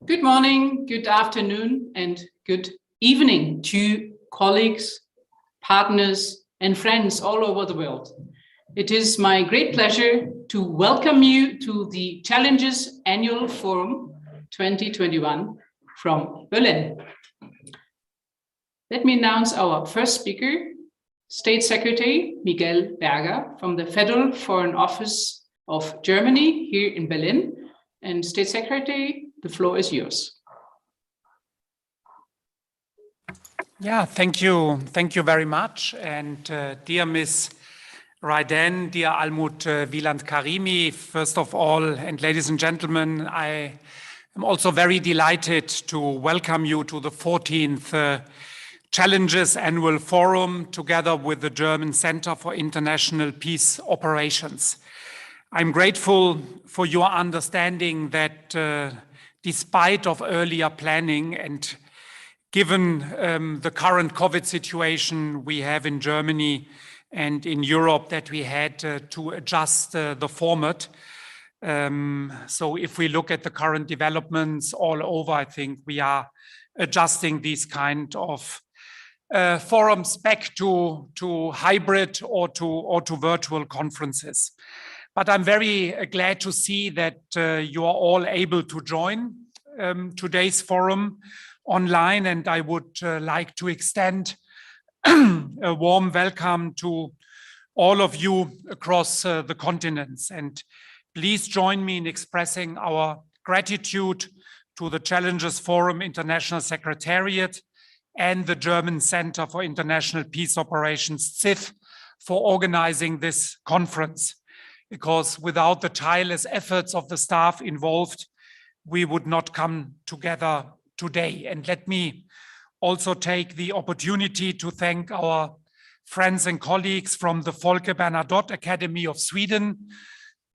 Good morning, good afternoon, and good evening to colleagues, partners, and friends all over the world. It is my great pleasure to welcome you to the Challenges Annual Forum 2021 from Berlin. Let me announce our first speaker, State Secretary Miguel Berger from the Federal Foreign Office of Germany here in Berlin. And State Secretary, the floor is yours. Yeah, thank you. Thank you very much. And dear Ms. Raiden, dear Almuth Wieland-Karimi, first of all, and ladies and gentlemen, I am also very delighted to welcome you to the 14th Challenges Annual Forum together with the German Center for International Peace Operations. I'm grateful for your understanding that despite of earlier planning and given the current COVID situation we have in Germany and in Europe, that we had to adjust the format. So if we look at the current developments all over, I think we are adjusting these kind of forums back to hybrid or to virtual conferences. But I'm very glad to see that you are all able to join today's forum online, and I would like to extend a warm welcome to all of you across the continents. And please join me in expressing our gratitude to the Challenges Forum International Secretariat and the German Center for International Peace Operations, CIF, for organizing this conference. Because without the tireless efforts of the staff involved, we would not come together today. And let me also take the opportunity to thank our friends and colleagues from the Folke Bernadotte Academy of Sweden,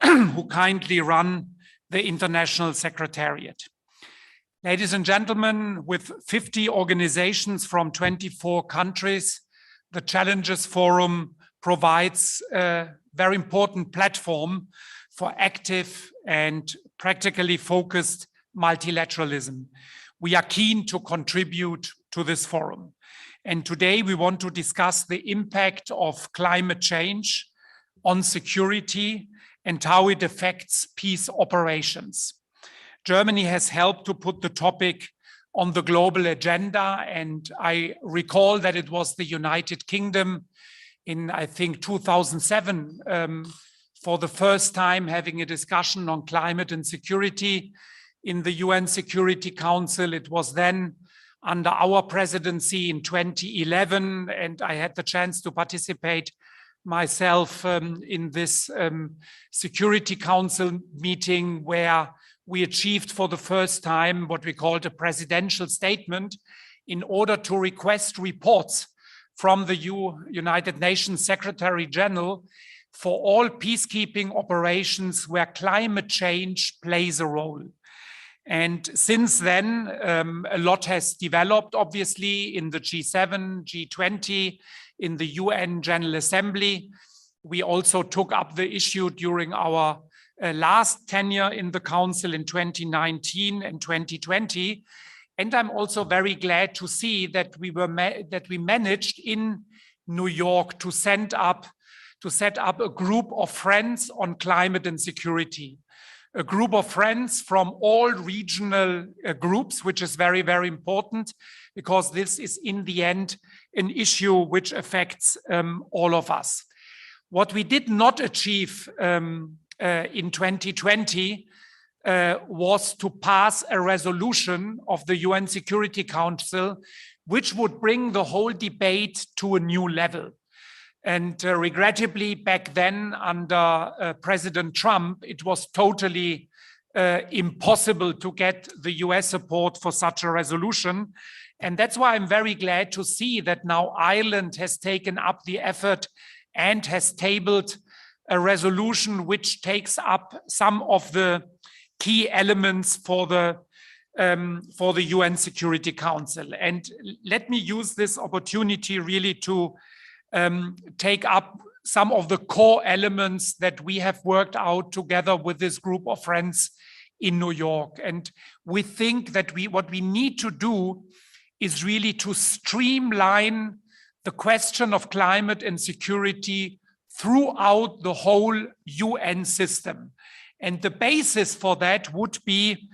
who kindly run the International Secretariat. Ladies and gentlemen, with 50 organizations from 24 countries, the Challenges Forum provides a very important platform for active and practically focused multilateralism. We are keen to contribute to this forum. And today we want to discuss the impact of climate change on security and how it affects peace operations. Germany has helped to put the topic on the global agenda, and I recall that it was the United Kingdom in, I think, 2007, for the first time having a discussion on climate and security in the UN Security Council. It was then under our presidency in 2011, and I had the chance to participate myself in this Security Council meeting where we achieved for the first time what we called a presidential statement in order to request reports from the United Nations Secretary General for all peacekeeping operations where climate change plays a role. And since then, a lot has developed, obviously, in the G7, G20, in the UN General Assembly. We also took up the issue during our last tenure in the Council in 2019 and 2020. And I'm also very glad to see that we managed in New York to set up a group of friends on climate and security, a group of friends from all regional groups, which is very, very important because this is in the end an issue which affects all of us. What we did not achieve in 2020 was to pass a resolution of the UN Security Council, which would bring the whole debate to a new level. And regrettably, back then, under President Trump, it was totally impossible to get the US support for such a resolution. And that's why I'm very glad to see that now Ireland has taken up the effort and has tabled a resolution which takes up some of the key elements for the UN Security Council. And let me use this opportunity really to take up some of the core elements that we have worked out together with this group of friends in New York. And we think that what we need to do is really to streamline the question of climate and security throughout the whole UN system. And the basis for that would be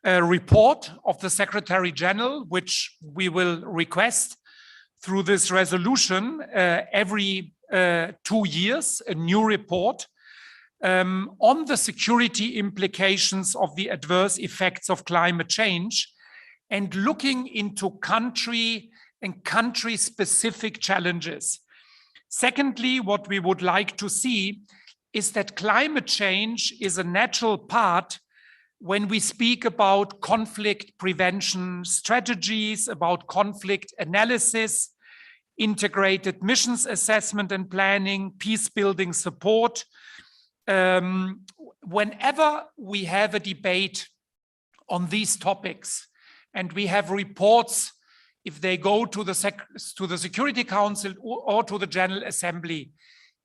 a report of the Secretary General, which we will request through this resolution every 2 years, a new report on the security implications of the adverse effects of climate change, and looking into country and country-specific challenges. Secondly, what we would like to see is that climate change is a natural part when we speak about conflict prevention strategies, about conflict analysis, integrated missions assessment and planning, peace-building support. Whenever we have a debate on these topics and we have reports, if they go to the Security Council or to the General Assembly,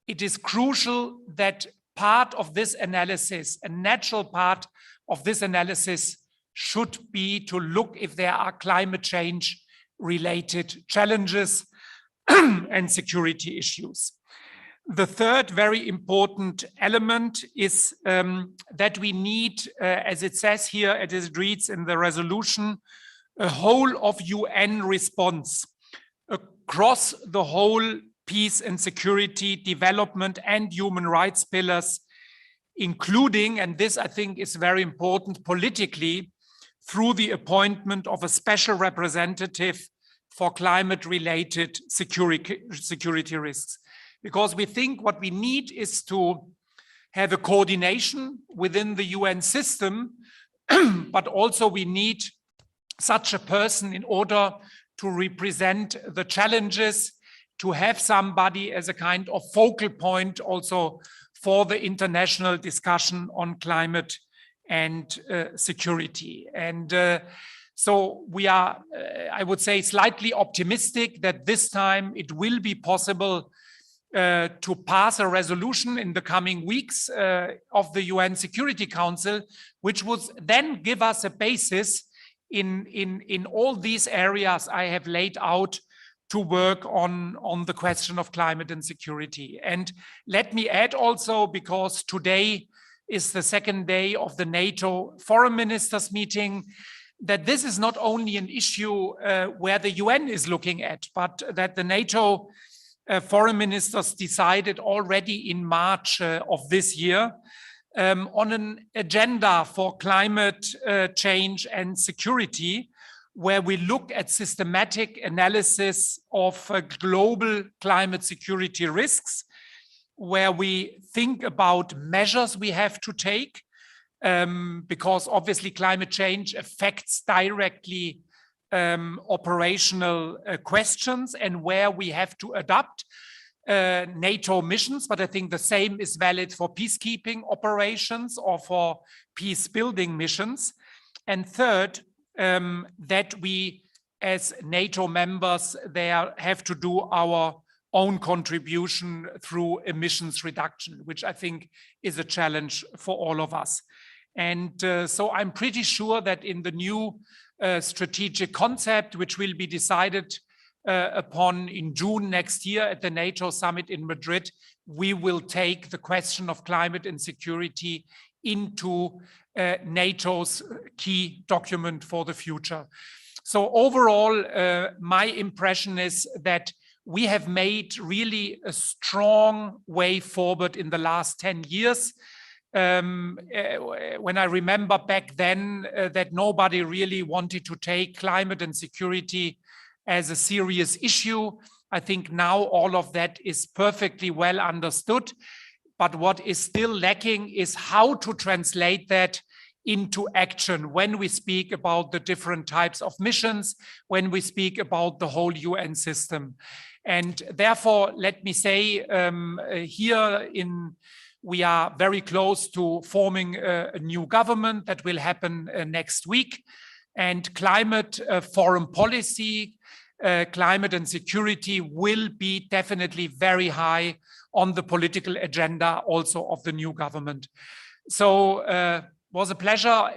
it is crucial that part of this analysis, a natural part of this analysis, should be to look if there are climate change related challenges and security issues. The third very important element is that we need, as it says here, as it reads in the resolution, a whole of UN response across the whole peace and security, development and human rights pillars, including, and this I think is very important politically, through the appointment of a special representative for climate-related security risks. Because we think what we need is to have a coordination within the UN system, but also we need such a person in order to represent the challenges, to have somebody as a kind of focal point also for the international discussion on climate and security. And so we are, I would say, slightly optimistic that this time it will be possible to pass a resolution in the coming weeks of the UN Security Council, which would then give us a basis in all these areas I have laid out to work on the question of climate and security. And let me add also, because today is the second day of the NATO foreign ministers meeting, that this is not only an issue where the UN is looking at, but that the NATO foreign ministers decided already in March of this year on an agenda for climate change and security, where we look at systematic analysis of global climate security risks, where we think about measures we have to take, because obviously climate change affects directly operational questions, and where we have to adapt NATO missions, but I think the same is valid for peacekeeping operations or for peace building missions. And third, that we as NATO members there have to do our own contribution through emissions reduction, which I think is a challenge for all of us. And so I'm pretty sure that in the new strategic concept, which will be decided upon in June next year at the NATO summit in Madrid, we will take the question of climate and security into NATO's key document for the future. So overall, my impression is that we have made really a strong way forward in the last 10 years. When I remember back then that nobody really wanted to take climate and security as a serious issue, I think now all of that is perfectly well understood. But what is still lacking is how to translate that into action when we speak about the different types of missions, when we speak about the whole UN system. And therefore, let me say we are very close to forming a new government that will happen next week. And climate foreign policy, climate and security will be definitely very high on the political agenda also of the new government. So was a pleasure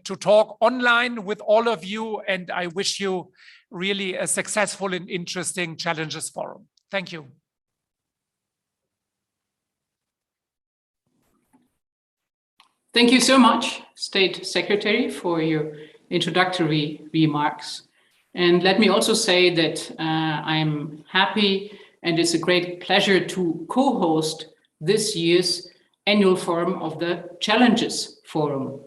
to talk online with all of you, and I wish you really a successful and interesting Challenges Forum. Thank you. Thank you so much, State Secretary, for your introductory remarks. And let me also say that I'm happy and it's a great pleasure to co-host this year's annual forum of the Challenges Forum.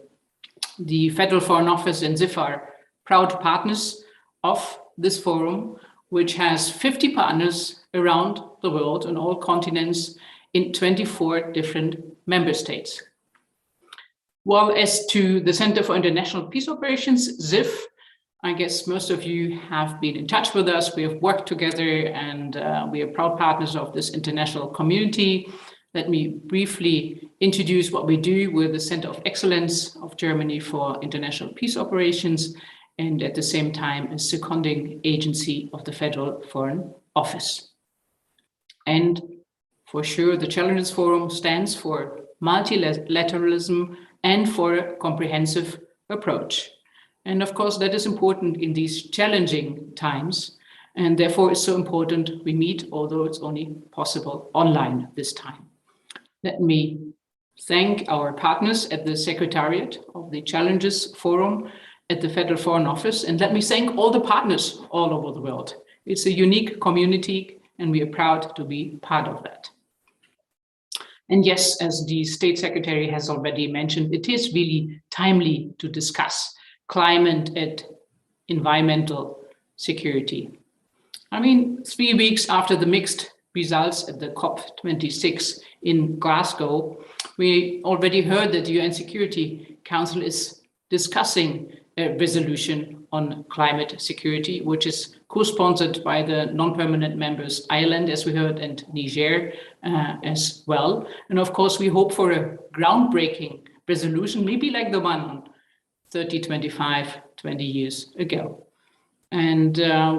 The Federal Foreign Office and ZIF are proud partners of this forum, which has 50 partners around the world on all continents in 24 different member states. Well, as to the Center for International Peace Operations, ZIF, I guess most of you have been in touch with us. We have worked together and we are proud partners of this international community. Let me briefly introduce what we do. We're the Center of Excellence of Germany for International Peace Operations, and at the same time a seconding agency of the Federal Foreign Office. And for sure, the Challenges Forum stands for multilateralism and for a comprehensive approach. And of course, that is important in these challenging times. And therefore, it's so important we meet, although it's only possible online this time. Let me thank our partners at the Secretariat of the Challenges Forum at the Federal Foreign Office. And let me thank all the partners all over the world. It's a unique community, and we are proud to be part of that. And yes, as the State Secretary has already mentioned, it is really timely to discuss climate and environmental security. I mean, 3 weeks after the mixed results at the COP26 in Glasgow, we already heard that the UN Security Council is discussing a resolution on climate security, which is co-sponsored by the non-permanent members Ireland, as we heard, and Niger as well. And of course, we hope for a groundbreaking resolution, maybe like the one on 30, 25, 20 years ago. And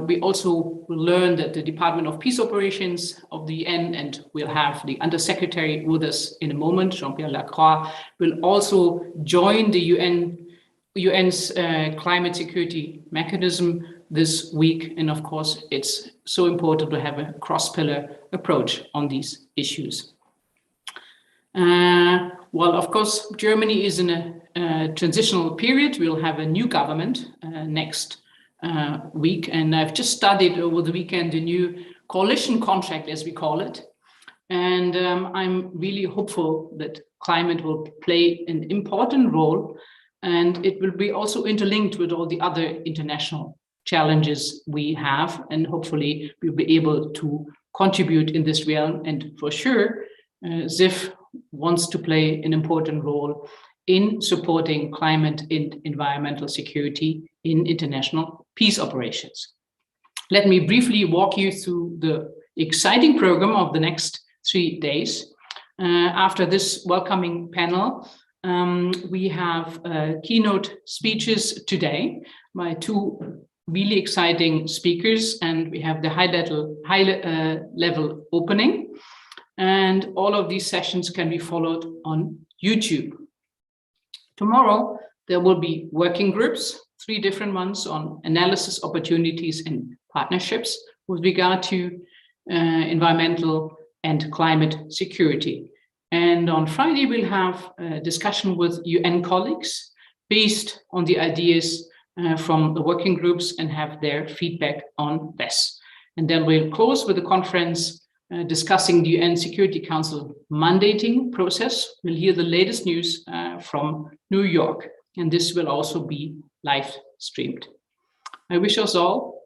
we also will learn that the Department of Peace Operations of the UN, and we'll have the Undersecretary with us in a moment, Jean-Pierre Lacroix, will also join the UN's climate security mechanism this week. And of course, it's so important to have a cross-pillar approach on these issues. Well, of course, Germany is in a transitional period. We'll have a new government next week. And I've just studied over the weekend the new coalition contract, as we call it. And I'm really hopeful that climate will play an important role, and it will be also interlinked with all the other international challenges we have. And hopefully we'll be able to contribute in this realm. And for sure, ZIF wants to play an important role in supporting climate and environmental security in international peace operations. Let me briefly walk you through the exciting program of the next 3 days. After this welcoming panel, we have keynote speeches today by 2 really exciting speakers, and we have the high level opening. And all of these sessions can be followed on YouTube. Tomorrow, there will be working groups, 3 different ones on analysis, opportunities, and partnerships with regard to environmental and climate security. And on Friday, we'll have a discussion with UN colleagues based on the ideas from the working groups and have their feedback on this. And then we'll close with a conference discussing the UN Security Council mandating process. We'll hear the latest news from New York, and this will also be live streamed. I wish us all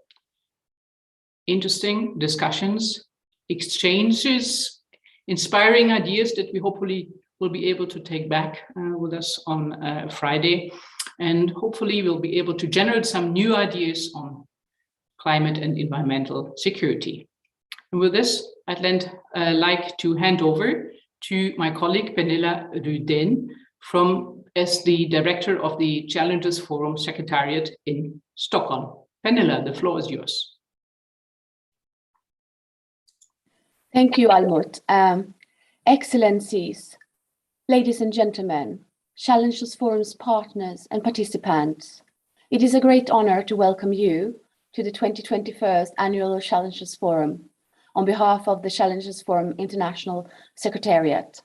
interesting discussions, exchanges, inspiring ideas that we hopefully will be able to take back with us on Friday. And hopefully we'll be able to generate some new ideas on climate and environmental security. And with this, I'd like to hand over to my colleague, Pernilla Rydén, as the director of the Challenges Forum Secretariat in Stockholm. Pernilla, the floor is yours. Thank you, Almut. Excellencies, ladies and gentlemen, Challenges Forum's partners and participants. It is a great honor to welcome you to the 2021 Annual Challenges Forum on behalf of the Challenges Forum International Secretariat.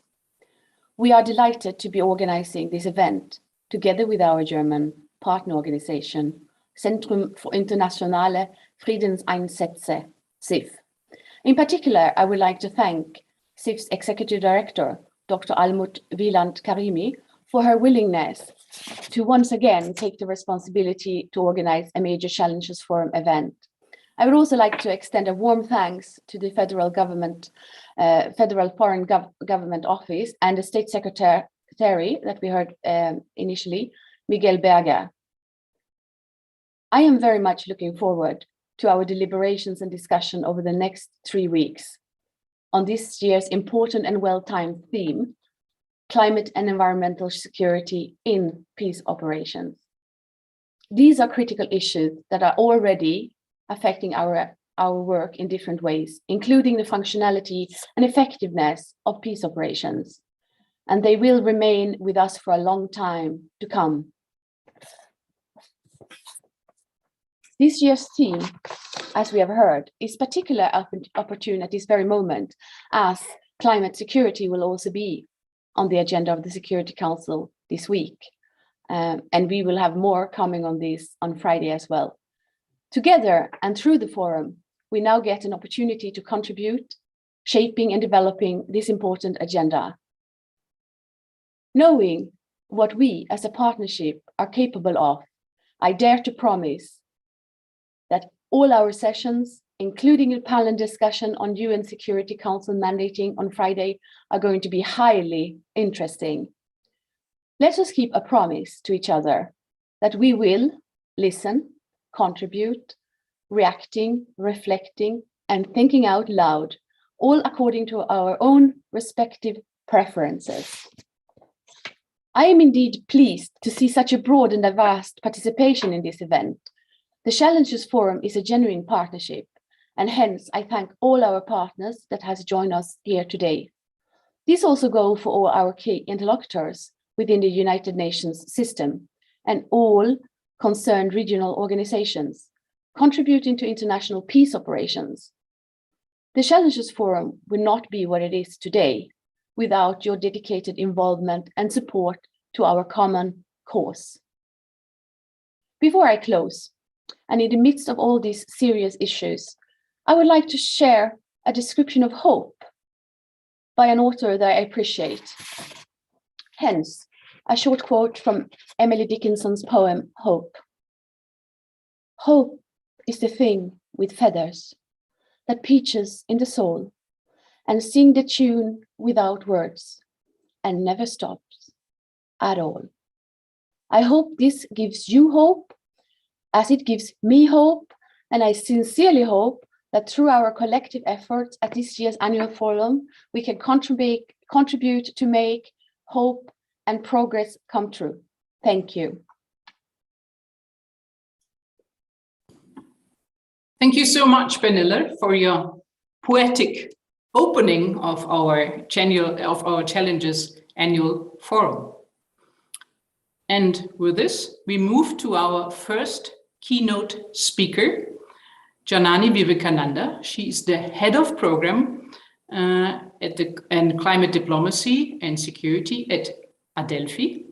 We are delighted to be organizing this event together with our German partner organization, Zentrum für Internationale Friedenseinsätze, CIF. In particular, I would like to thank CIF's Executive Director, Dr. Almut Wieland-Karimi, for her willingness to once again take the responsibility to organize a major Challenges Forum event. I would also like to extend a warm thanks to the federal government, Federal Foreign Government Office and the State Secretary that we heard initially, Miguel Berger. I am very much looking forward to our deliberations and discussion over the next 3 weeks on this year's important and well-timed theme, climate and environmental security in peace operations. These are critical issues that are already affecting our work in different ways, including the functionality and effectiveness of peace operations. And they will remain with us for a long time to come. This year's theme, as we have heard, is particularly opportune at this very moment, as climate security will also be on the agenda of the Security Council this week. And we will have more coming on this on Friday as well. Together and through the forum, we now get an opportunity to contribute, shaping and developing this important agenda. Knowing what we as a partnership are capable of, I dare to promise that all our sessions, including a panel discussion on UN Security Council mandating on Friday, are going to be highly interesting. Let us keep a promise to each other that we will listen, contribute, reacting, reflecting, and thinking out loud, all according to our own respective preferences. I am indeed pleased to see such a broad and vast participation in this event. The Challenges Forum is a genuine partnership, and hence I thank all our partners that has joined us here today. These also go for all our key interlocutors within the United Nations system and all concerned regional organizations contributing to international peace operations. The Challenges Forum will not be what it is today without your dedicated involvement and support to our common cause. Before I close, and in the midst of all these serious issues, I would like to share a description of hope by an author that I appreciate. Hence, a short quote from Emily Dickinson's poem, Hope. Hope is the thing with feathers that perches in the soul and sing the tune without words and never stops at all. I hope this gives you hope as it gives me hope, and I sincerely hope that through our collective efforts at this year's annual forum, we can contribute to make hope and progress come true. Thank you. Thank you so much, Pernille, for your poetic opening of our Challenges Annual Forum. And with this, we move to our first keynote speaker, Janani Vivekananda. She is the head of program and climate diplomacy and security at Adelphi,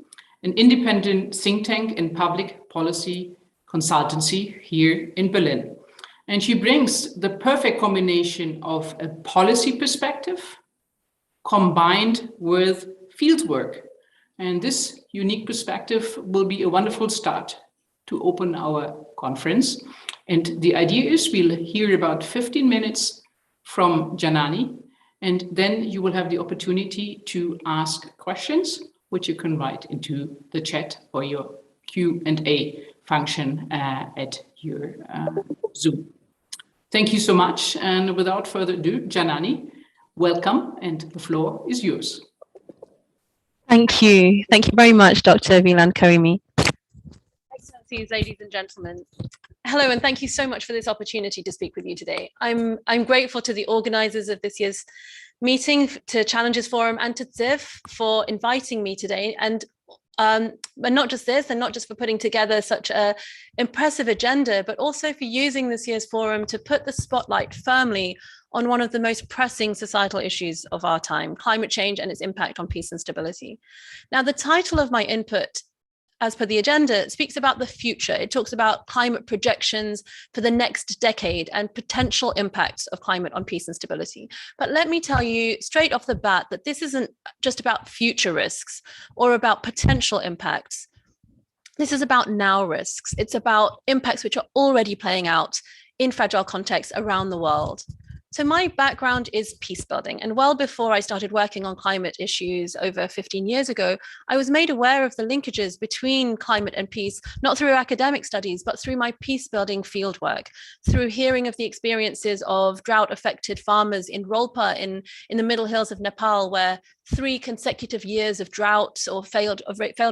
an independent think tank and public policy consultancy here in Berlin. And she brings the perfect combination of a policy perspective combined with fieldwork. And this unique perspective will be a wonderful start to open our conference. And the idea is we'll hear about 15 minutes from Janani, and then you will have the opportunity to ask questions, which you can write into the chat or your Q&A function at your Zoom. Thank you so much. And without further ado, Janani, welcome, and the floor is yours. Thank you. Thank you very much, Dr. Wieland-Karimi. Excellencies, ladies and gentlemen. Hello, and thank you so much for this opportunity to speak with you today. I'm grateful to the organizers of this year's meeting, to Challenges Forum and to CIF for inviting me today, and But not just this, and not just for putting together such an impressive agenda, but also for using this year's forum to put the spotlight firmly on one of the most pressing societal issues of our time, climate change and its impact on peace and stability. Now, the title of my input, as per the agenda, speaks about the future. It talks about climate projections for the next decade and potential impacts of climate on peace and stability. But let me tell you straight off the bat that this isn't just about future risks or about potential impacts. This is about now risks. It's about impacts which are already playing out in fragile contexts around the world. So my background is peace building, and well before I started working on climate issues over 15 years ago, I was made aware of the linkages between climate and peace, not through academic studies, but through my peace building fieldwork, through hearing of the experiences of drought affected farmers in Rolpa in the Middle Hills of Nepal, where 3 consecutive years of drought or failed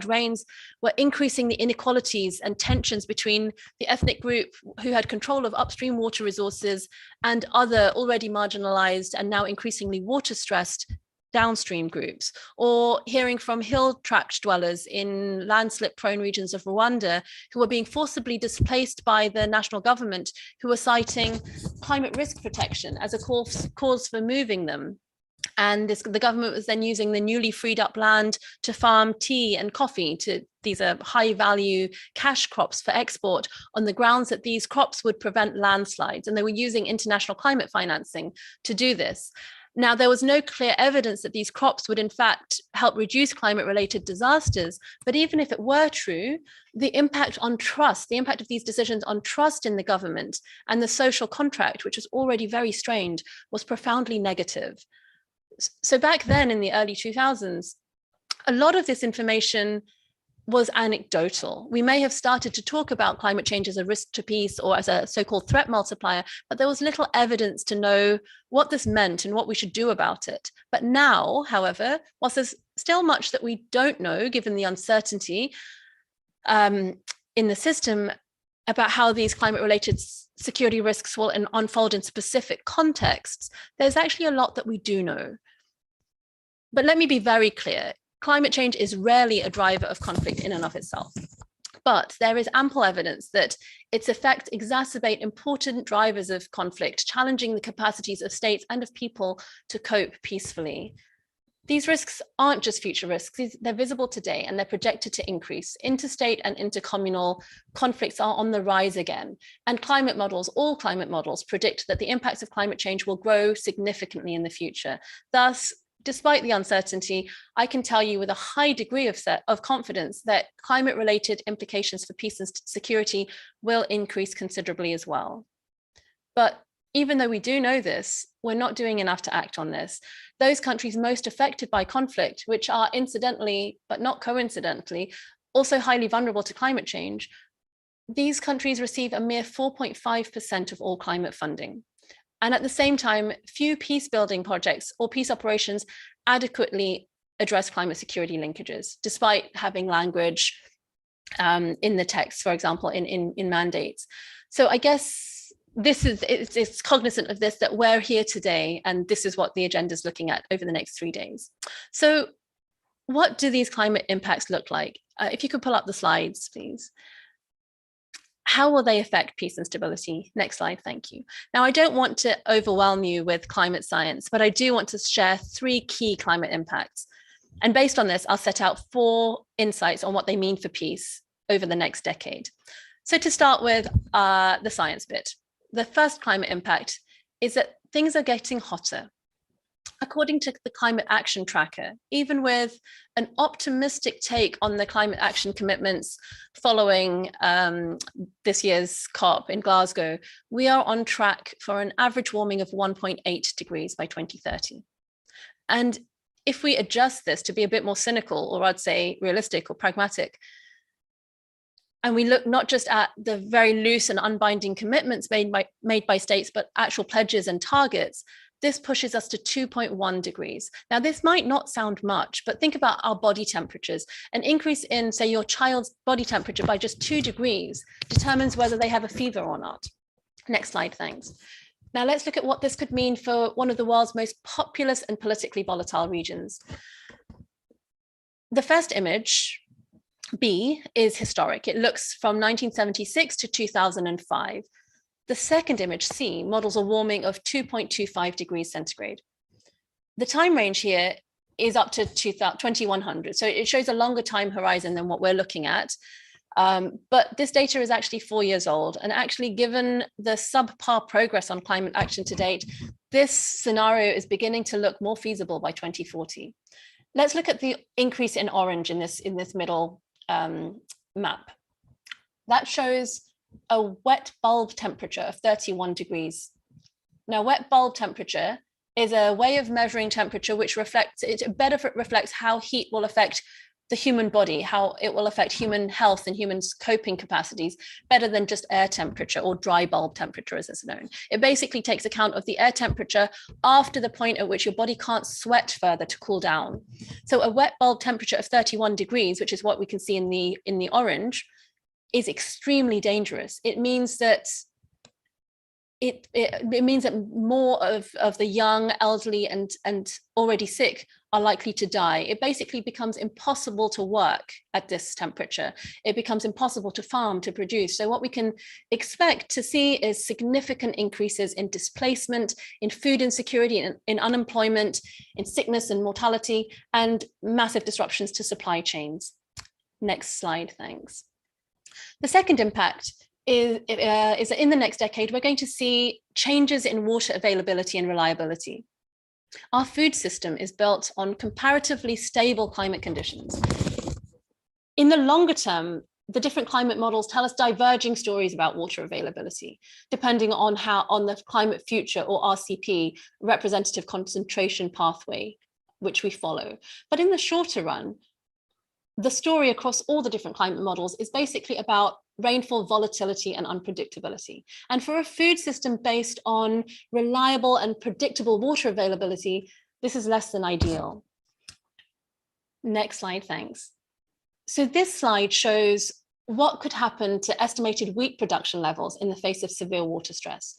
rains were increasing the inequalities and tensions between the ethnic group who had control of upstream water resources and other already marginalized and now increasingly water stressed downstream groups, or hearing from hill tract dwellers in landslip prone regions of Rwanda who were being forcibly displaced by the national government, who were citing climate risk protection as a cause for moving them. And the government was then using the newly freed up land to farm tea and coffee. These are high value cash crops for export on the grounds that these crops would prevent landslides. And they were using international climate financing to do this. Now, there was no clear evidence that these crops would in fact help reduce climate-related disasters, but even if it were true, the impact on trust, the impact of these decisions on trust in the government and the social contract, which was already very strained, was profoundly negative. So back then in the early 2000s, a lot of this information was anecdotal. We may have started to talk about climate change as a risk to peace or as a so-called threat multiplier, but there was little evidence to know what this meant and what we should do about it. But now, however, whilst there's still much that we don't know, given the uncertainty in the system about how these climate-related security risks will unfold in specific contexts, there's actually a lot that we do know. But let me be very clear. Climate change is rarely a driver of conflict in and of itself, but there is ample evidence that its effects exacerbate important drivers of conflict, challenging the capacities of states and of people to cope peacefully. These risks aren't just future risks, they're visible today and they're projected to increase. Interstate and intercommunal conflicts are on the rise again, and climate models, all climate models, predict that the impacts of climate change will grow significantly in the future. Thus, despite the uncertainty, I can tell you with a high degree of confidence that climate-related implications for peace and security will increase considerably as well. But even though we do know this, we're not doing enough to act on this. Those countries most affected by conflict, which are incidentally, but not coincidentally, also highly vulnerable to climate change, these countries receive a mere 4.5% of all climate funding. And at the same time, few peace building projects or peace operations adequately address climate security linkages, despite having language in the text, for example, in mandates. So I guess it's cognizant of this that we're here today, and this is what the agenda is looking at over the next 3 days. So what do these climate impacts look like? If you could pull up the slides, please. How will they affect peace and stability? Next slide, thank you. Now, I don't want to overwhelm you with climate science, but I do want to share 3 key climate impacts. And based on this, I'll set out 4 insights on what they mean for peace over the next decade. So to start with the science bit, the first climate impact is that things are getting hotter. According to the Climate Action Tracker, even with an optimistic take on the climate action commitments following this year's COP in Glasgow, we are on track for an average warming of 1.8 degrees by 2030. And if we adjust this to be a bit more cynical, or I'd say realistic or pragmatic, and we look not just at the very loose and unbinding commitments made by states, but actual pledges and targets, this pushes us to 2.1 degrees. Now, this might not sound much, but think about our body temperatures. An increase in, say, your child's body temperature by just 2 degrees determines whether they have a fever or not. Next slide, thanks. Now, let's look at what this could mean for one of the world's most populous and politically volatile regions. The first image B is historic. It looks from 1976 to 2005. The second image, C, models a warming of 2.25 degrees centigrade. The time range here is up to 2100. So it shows a longer time horizon than what we're looking at. But this data is actually 4 years old. And actually, given the subpar progress on climate action to date, this scenario is beginning to look more feasible by 2040. Let's look at the increase in orange in this middle map. That shows a wet bulb temperature of 31 degrees. Now, wet bulb temperature is a way of measuring temperature which reflects how heat will affect the human body, how it will affect human health and humans' coping capacities better than just air temperature or dry bulb temperature as it's known. It basically takes account of the air temperature after the point at which your body can't sweat further to cool down. So a wet bulb temperature of 31 degrees, which is what we can see in the orange, is extremely dangerous. It means that it means that more of the young, elderly, and already sick are likely to die. It basically becomes impossible to work at this temperature. It becomes impossible to farm, to produce. So what we can expect to see is significant increases in displacement, in food insecurity, in unemployment, in sickness and mortality, and massive disruptions to supply chains. Next slide, thanks. The second impact is that in the next decade, we're going to see changes in water availability and reliability. Our food system is built on comparatively stable climate conditions. In the longer term, the different climate models tell us diverging stories about water availability, depending on the climate future, or RCP, representative concentration pathway, which we follow. But in the shorter run, the story across all the different climate models is basically about rainfall volatility and unpredictability. And for a food system based on reliable and predictable water availability, this is less than ideal. Next slide, thanks. So this slide shows what could happen to estimated wheat production levels in the face of severe water stress.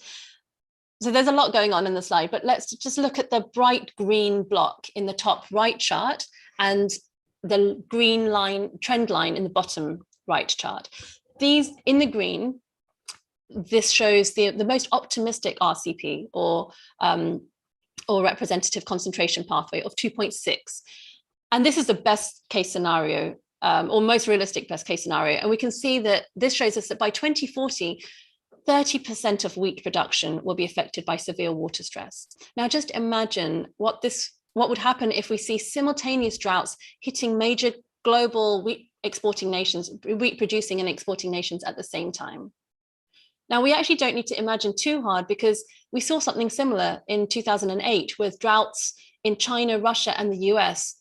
So there's a lot going on in the slide, but let's just look at the bright green block in the top right chart and the green line, trend line in the bottom right chart. These in the green, this shows the most optimistic RCP, or representative concentration pathway of 2.6. And this is the best case scenario, or most realistic best case scenario. And we can see that this shows us that by 2040, 30% of wheat production will be affected by severe water stress. Now, just imagine what would happen if we see simultaneous droughts hitting major global wheat producing and exporting nations at the same time. Now, we actually don't need to imagine too hard, because we saw something similar in 2008 with droughts in China, Russia, and the US,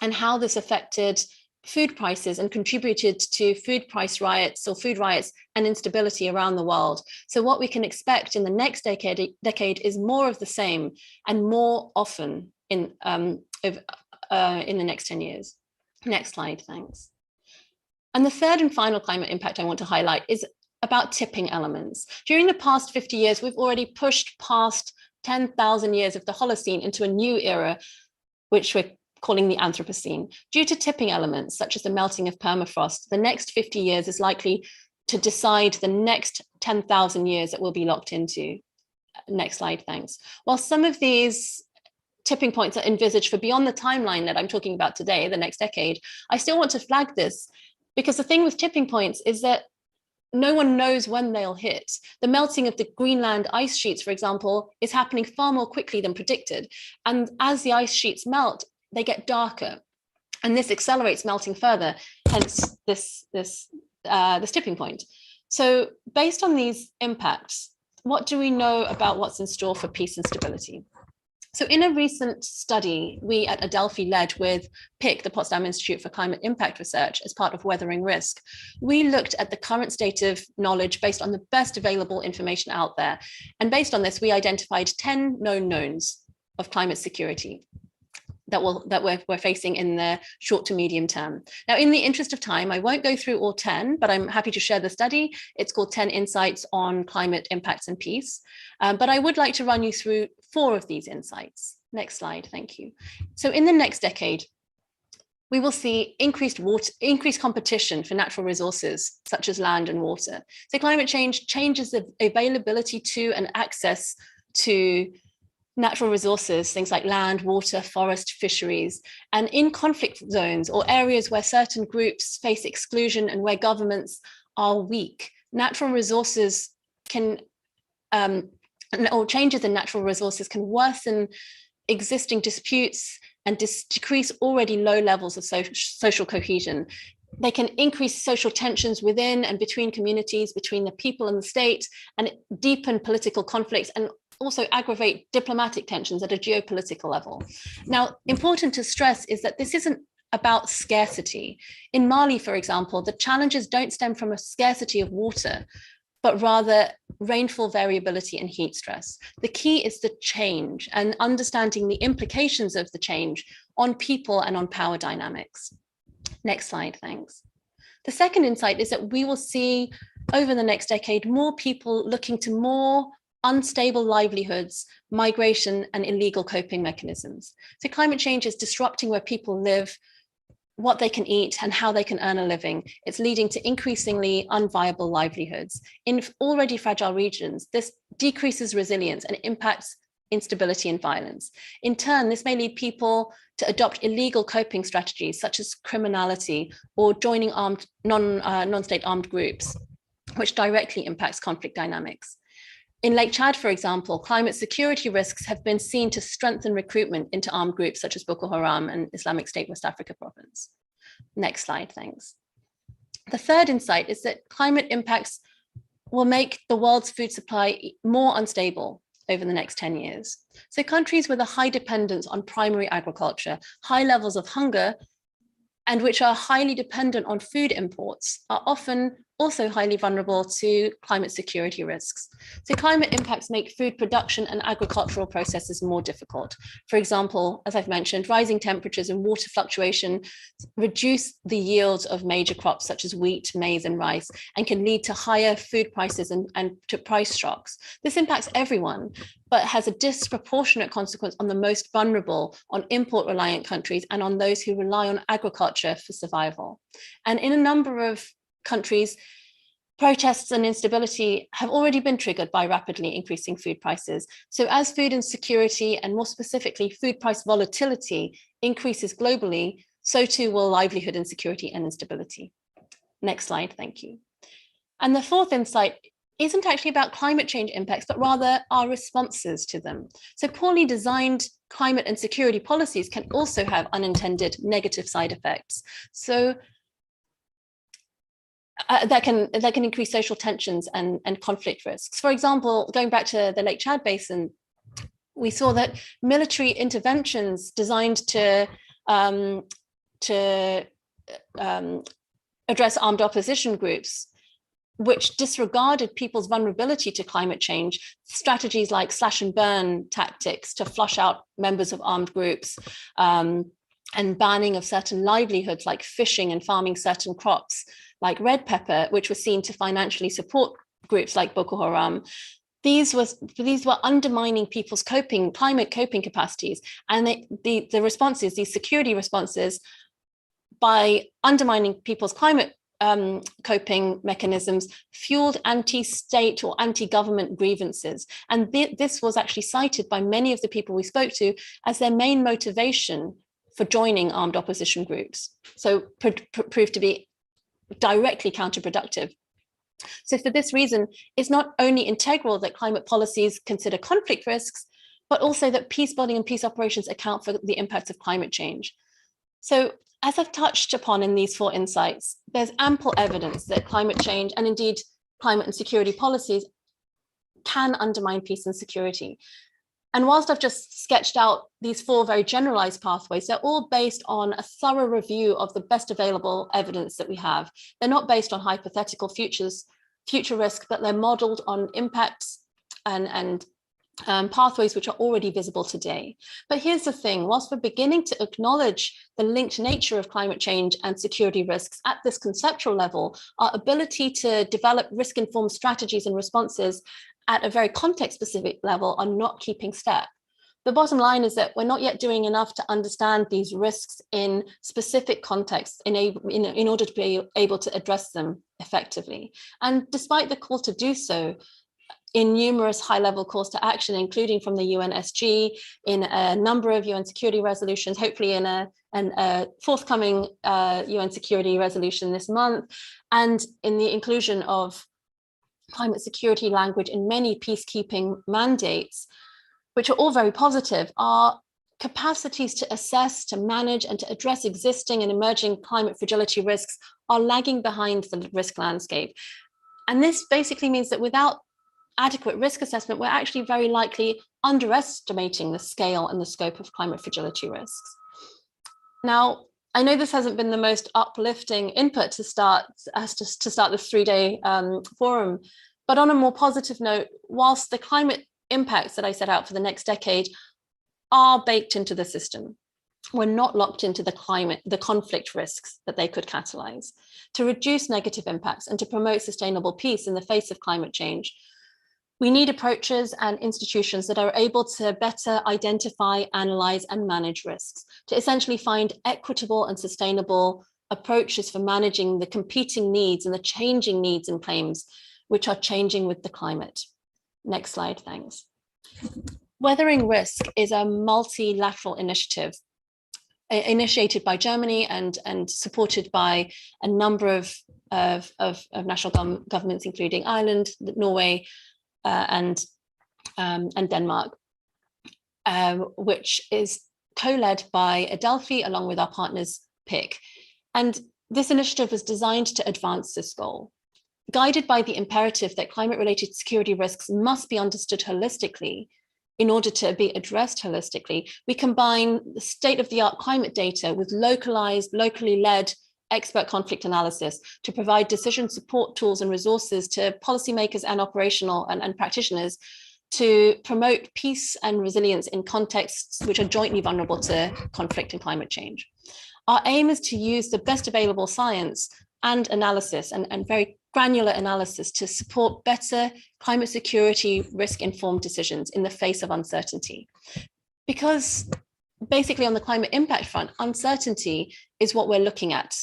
and how this affected food prices and contributed to food price riots or food riots and instability around the world. So what we can expect in the next decade is more of the same, and more often in the next 10 years. Next slide, thanks. And the third and final climate impact I want to highlight is about tipping elements. During the past 50 years, we've already pushed past 10,000 years of the Holocene into a new era, which we're calling the Anthropocene. Due to tipping elements, such as the melting of permafrost, the next 50 years is likely to decide the next 10,000 years that we'll be locked into. Next slide, thanks. While some of these tipping points are envisaged for beyond the timeline that I'm talking about today, the next decade, I still want to flag this, because the thing with tipping points is that no one knows when they'll hit. The melting of the Greenland ice sheets, for example, is happening far more quickly than predicted. And as the ice sheets melt, they get darker. And this accelerates melting further, hence this tipping point. So based on these impacts, what do we know about what's in store for peace and stability? So in a recent study, we at Adelphi led with PIC, the Potsdam Institute for Climate Impact Research, as part of Weathering Risk. We looked at the current state of knowledge based on the best available information out there. And based on this, we identified 10 known knowns of climate security that we're facing in the short to medium term. Now, in the interest of time, I won't go through all 10, but I'm happy to share the study. It's called 10 Insights on Climate Impacts and Peace. But I would like to run you through 4 of these insights. Next slide, thank you. So in the next decade, we will see increased competition for natural resources, such as land and water. So climate change changes the availability to and access to natural resources, things like land, water, forest, fisheries, and in conflict zones or areas where certain groups face exclusion and where governments are weak, natural resources can, or changes in natural resources can worsen existing disputes and decrease already low levels of social cohesion. They can increase social tensions within and between communities, between the people and the state, and deepen political conflicts and also aggravate diplomatic tensions at a geopolitical level. Now, important to stress is that this isn't about scarcity. In Mali, for example, the challenges don't stem from a scarcity of water, but rather rainfall variability and heat stress. The key is the change and understanding the implications of the change on people and on power dynamics. Next slide, thanks. The second insight is that we will see over the next decade more people looking to more unstable livelihoods, migration, and illegal coping mechanisms. So climate change is disrupting where people live, what they can eat, and how they can earn a living. It's leading to increasingly unviable livelihoods. In already fragile regions, this decreases resilience and impacts instability and violence. In turn, this may lead people to adopt illegal coping strategies such as criminality or joining non-state armed groups, which directly impacts conflict dynamics. In Lake Chad, for example, climate security risks have been seen to strengthen recruitment into armed groups such as Boko Haram and Islamic State West Africa Province. Next slide, thanks. The third insight is that climate impacts will make the world's food supply more unstable over the next 10 years. So countries with a high dependence on primary agriculture, high levels of hunger, and which are highly dependent on food imports are often also highly vulnerable to climate security risks. So climate impacts make food production and agricultural processes more difficult. For example, as I've mentioned, rising temperatures and water fluctuation reduce the yields of major crops such as wheat, maize, and rice, and can lead to higher food prices and to price shocks. This impacts everyone, but has a disproportionate consequence on the most vulnerable, on import-reliant countries, and on those who rely on agriculture for survival. And in a number of countries, protests and instability have already been triggered by rapidly increasing food prices. So as food insecurity, and more specifically, food price volatility increases globally, so too will livelihood insecurity and instability. Next slide, thank you. And the fourth insight isn't actually about climate change impacts, but rather our responses to them. So poorly designed climate and security policies can also have unintended negative side effects. So that can increase social tensions and conflict risks. For example, going back to the Lake Chad Basin, we saw that military interventions designed to address armed opposition groups, which disregarded people's vulnerability to climate change, strategies like slash and burn tactics to flush out members of armed groups, and banning of certain livelihoods like fishing and farming certain crops, like red pepper, which was seen to financially support groups like Boko Haram. These were undermining people's climate coping capacities, and the responses, these security responses, by undermining people's climate coping mechanisms, fueled anti-state or anti-government grievances. And this was actually cited by many of the people we spoke to as their main motivation for joining armed opposition groups. So proved to be directly counterproductive. So for this reason, it's not only integral that climate policies consider conflict risks, but also that peace building and peace operations account for the impacts of climate change. So as I've touched upon in these four insights, there's ample evidence that climate change, and indeed climate and security policies, can undermine peace and security. And whilst I've just sketched out these four very generalized pathways, they're all based on a thorough review of the best available evidence that we have. They're not based on hypothetical future risk, but they're modeled on impacts and pathways which are already visible today. But here's the thing, whilst we're beginning to acknowledge the linked nature of climate change and security risks at this conceptual level, our ability to develop risk-informed strategies and responses at a very context-specific level are not keeping step. the bottom line is that we're not yet doing enough to understand these risks in specific contexts in order to be able to address them effectively. And despite the call to do so, in numerous high-level calls to action, including from the UNSG, in a number of UN security resolutions, hopefully in a forthcoming UN security resolution this month, and in the inclusion of climate security language in many peacekeeping mandates, which are all very positive, our capacities to assess, to manage, and to address existing and emerging climate fragility risks are lagging behind the risk landscape. And this basically means that without adequate risk assessment, we're actually very likely underestimating the scale and the scope of climate fragility risks. Now, I know this hasn't been the most uplifting input to start this 3-day forum, but on a more positive note, whilst the climate impacts that I set out for the next decade are baked into the system, we're not locked into the conflict risks that they could catalyze. To reduce negative impacts and to promote sustainable peace in the face of climate change, we need approaches and institutions that are able to better identify, analyze, and manage risks, to essentially find equitable and sustainable approaches for managing the competing needs and the changing needs and claims, which are changing with the climate. Next slide, thanks. Weathering Risk is a multilateral initiative initiated by Germany and supported by a number of national governments, including Ireland, Norway, and Denmark, which is co-led by Adelphi along with our partners PIC. And this initiative was designed to advance this goal. Guided by the imperative that climate-related security risks must be understood holistically in order to be addressed holistically, we combine the state-of-the-art climate data with localized, locally led expert conflict analysis to provide decision support tools and resources to policymakers and operational and practitioners to promote peace and resilience in contexts which are jointly vulnerable to conflict and climate change. Our aim is to use the best available science and analysis and very granular analysis to support better climate security risk-informed decisions in the face of uncertainty. Because basically on the climate impact front, uncertainty is what we're looking at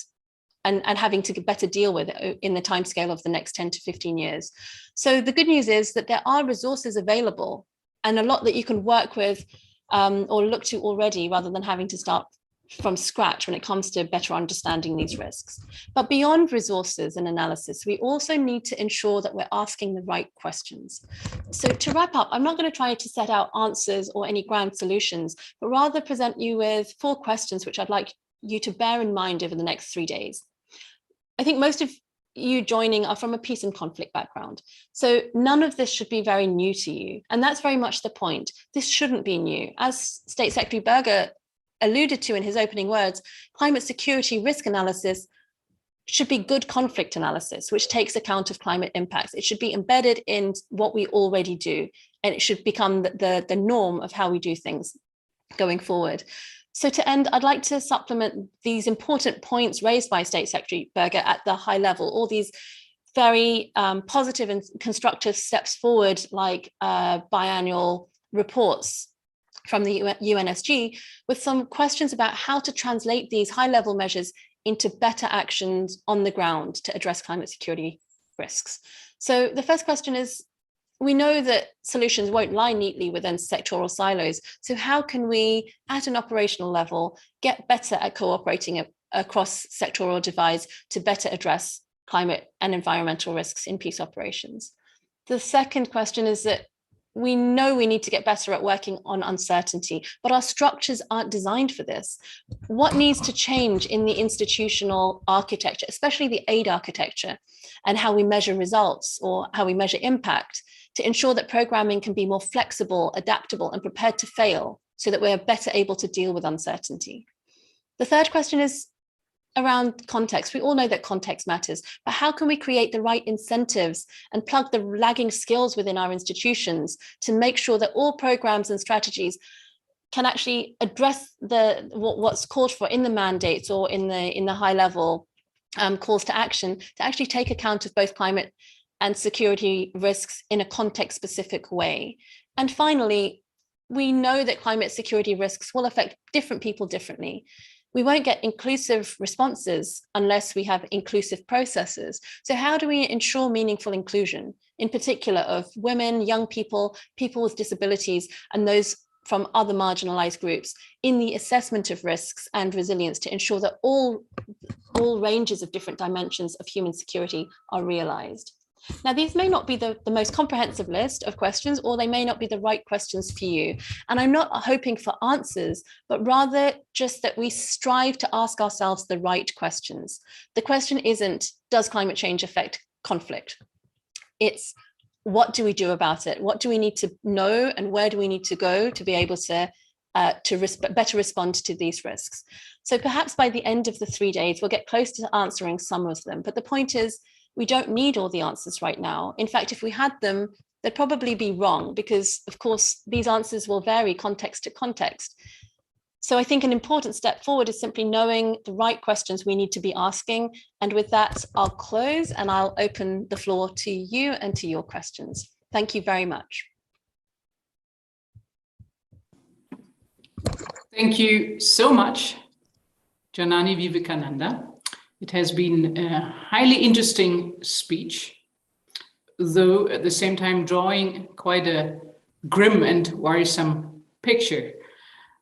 and having to better deal with it in the timescale of the next 10 to 15 years. So the good news is that there are resources available and a lot that you can work with or look to already rather than having to start from scratch when it comes to better understanding these risks. But beyond resources and analysis, we also need to ensure that we're asking the right questions. So to wrap up, I'm not going to try to set out answers or any grand solutions, but rather present you with 4 questions which I'd like you to bear in mind over the next 3 days. I think most of you joining are from a peace and conflict background. So none of this should be very new to you. And that's very much the point. This shouldn't be new. As State Secretary Berger alluded to in his opening words, climate security risk analysis should be good conflict analysis, which takes account of climate impacts. It should be embedded in what we already do, and it should become the norm of how we do things going forward. So to end, I'd like to supplement these important points raised by State Secretary Berger at the high level, all these very positive and constructive steps forward, like biannual reports from the UNSG, with some questions about how to translate these high-level measures into better actions on the ground to address climate security risks. So the first question is, we know that solutions won't lie neatly within sectoral silos. So how can we, at an operational level, get better at cooperating across sectoral divides to better address climate and environmental risks in peace operations? The second question is that we know we need to get better at working on uncertainty, but our structures aren't designed for this. What needs to change in the institutional architecture, especially the aid architecture, and how we measure results or how we measure impact, to ensure that programming can be more flexible, adaptable, and prepared to fail so that we're better able to deal with uncertainty? The third question is around context. We all know that context matters, but how can we create the right incentives and plug the lagging skills within our institutions to make sure that all programs and strategies can actually address what's called for in the mandates or in the high level calls to action, to actually take account of both climate and security risks in a context specific way? And finally, we know that climate security risks will affect different people differently. We won't get inclusive responses unless we have inclusive processes. So how do we ensure meaningful inclusion, in particular of women, young people, people with disabilities, and those from other marginalized groups in the assessment of risks and resilience to ensure that all ranges of different dimensions of human security are realized? Now, these may not be the most comprehensive list of questions, or they may not be the right questions for you. And I'm not hoping for answers, but rather just that we strive to ask ourselves the right questions. The question isn't, does climate change affect conflict? It's, what do we do about it? What do we need to know, and where do we need to go to be able to better respond to these risks? So perhaps by the end of the 3 days, we'll get close to answering some of them. But the point is, we don't need all the answers right now. In fact, if we had them, they'd probably be wrong because, of course, these answers will vary context to context. So I think an important step forward is simply knowing the right questions we need to be asking. And with that, I'll close and I'll open the floor to you and to your questions. Thank you very much. Thank you so much, Janani Vivekananda. It has been a highly interesting speech, though at the same time drawing quite a grim and worrisome picture.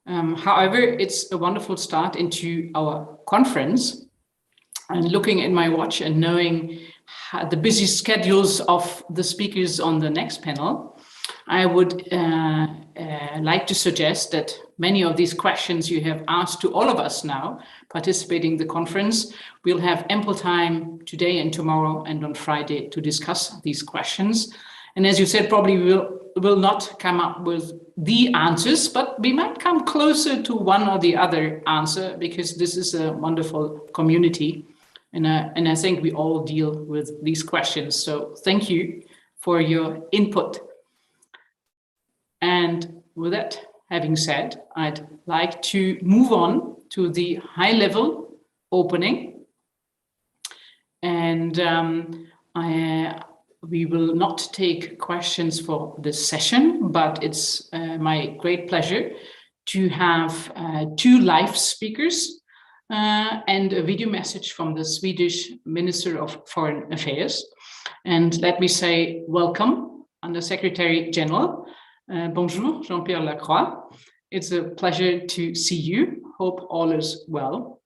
However, it's a wonderful start into our conference. And looking at my watch and knowing the busy schedules of the speakers on the next panel, I would like to suggest that many of these questions you have asked to all of us now participating in the conference, we'll have ample time today and tomorrow and on Friday to discuss these questions. And as you said, probably we will not come up with the answers, but we might come closer to one or the other answer, because this is a wonderful community. And I think we all deal with these questions. So thank you for your input. And with that having said, I'd like to move on to the high-level opening. And we will not take questions for this session, but it's my great pleasure to have 2 live speakers and a video message from the Swedish Minister of Foreign Affairs. And let me say welcome, Under Secretary General. Bonjour, Jean-Pierre Lacroix. It's a pleasure to see you. Hope all is well.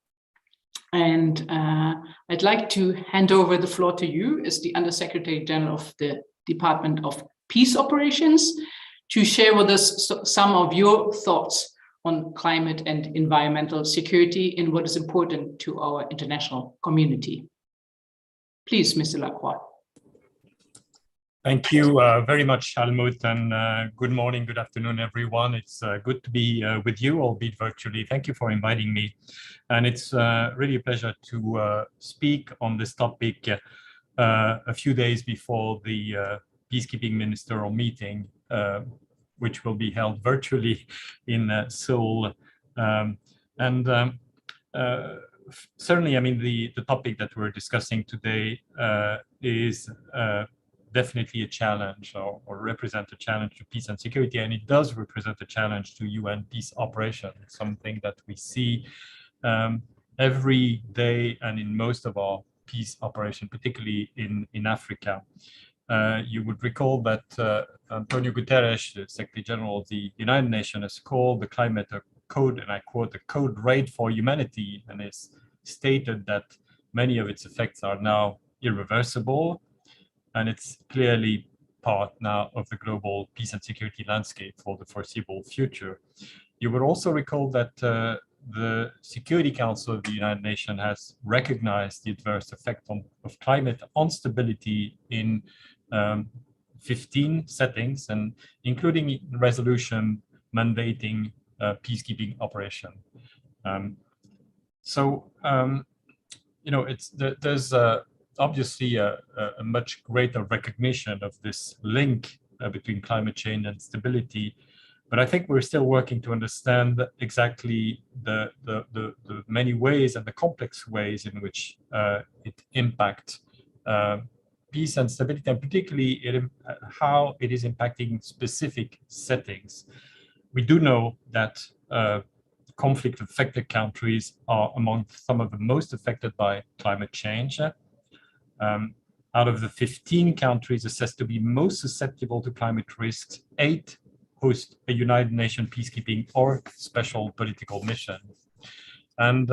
And I'd like to hand over the floor to you as the Under Secretary General of the Department of Peace Operations to share with us some of your thoughts on climate and environmental security and what is important to our international community. Please, Mr. Lacroix. Thank you very much, Almut, and good morning, good afternoon, everyone. It's good to be with you, albeit virtually. Thank you for inviting me. And it's really a pleasure to speak on this topic a few days before the peacekeeping ministerial meeting, which will be held virtually in Seoul. Certainly, I mean, the topic that we're discussing today is definitely a challenge or represent a challenge to peace and security, and it does represent a challenge to UN peace operation. It's something that we see every day and in most of our peace operation, particularly in Africa. You would recall that Antonio Guterres, the Secretary General of the United Nations, has called the climate a code, and I quote, a code red for humanity, and has stated that many of its effects are now irreversible. And it's clearly part now of the global peace and security landscape for the foreseeable future. You would also recall that the Security Council of the United Nations has recognized the adverse effect of climate on stability in 15 settings, and including resolution mandating peacekeeping operation. You know, there's obviously a much greater recognition of this link between climate change and stability, but I think we're still working to understand exactly the many ways and the complex ways in which it impacts peace and stability, and particularly how it is impacting specific settings. we do know that conflict-affected countries are among some of the most affected by climate change. Out of the 15 countries assessed to be most susceptible to climate risks, 8 host a United Nations peacekeeping or special political mission. And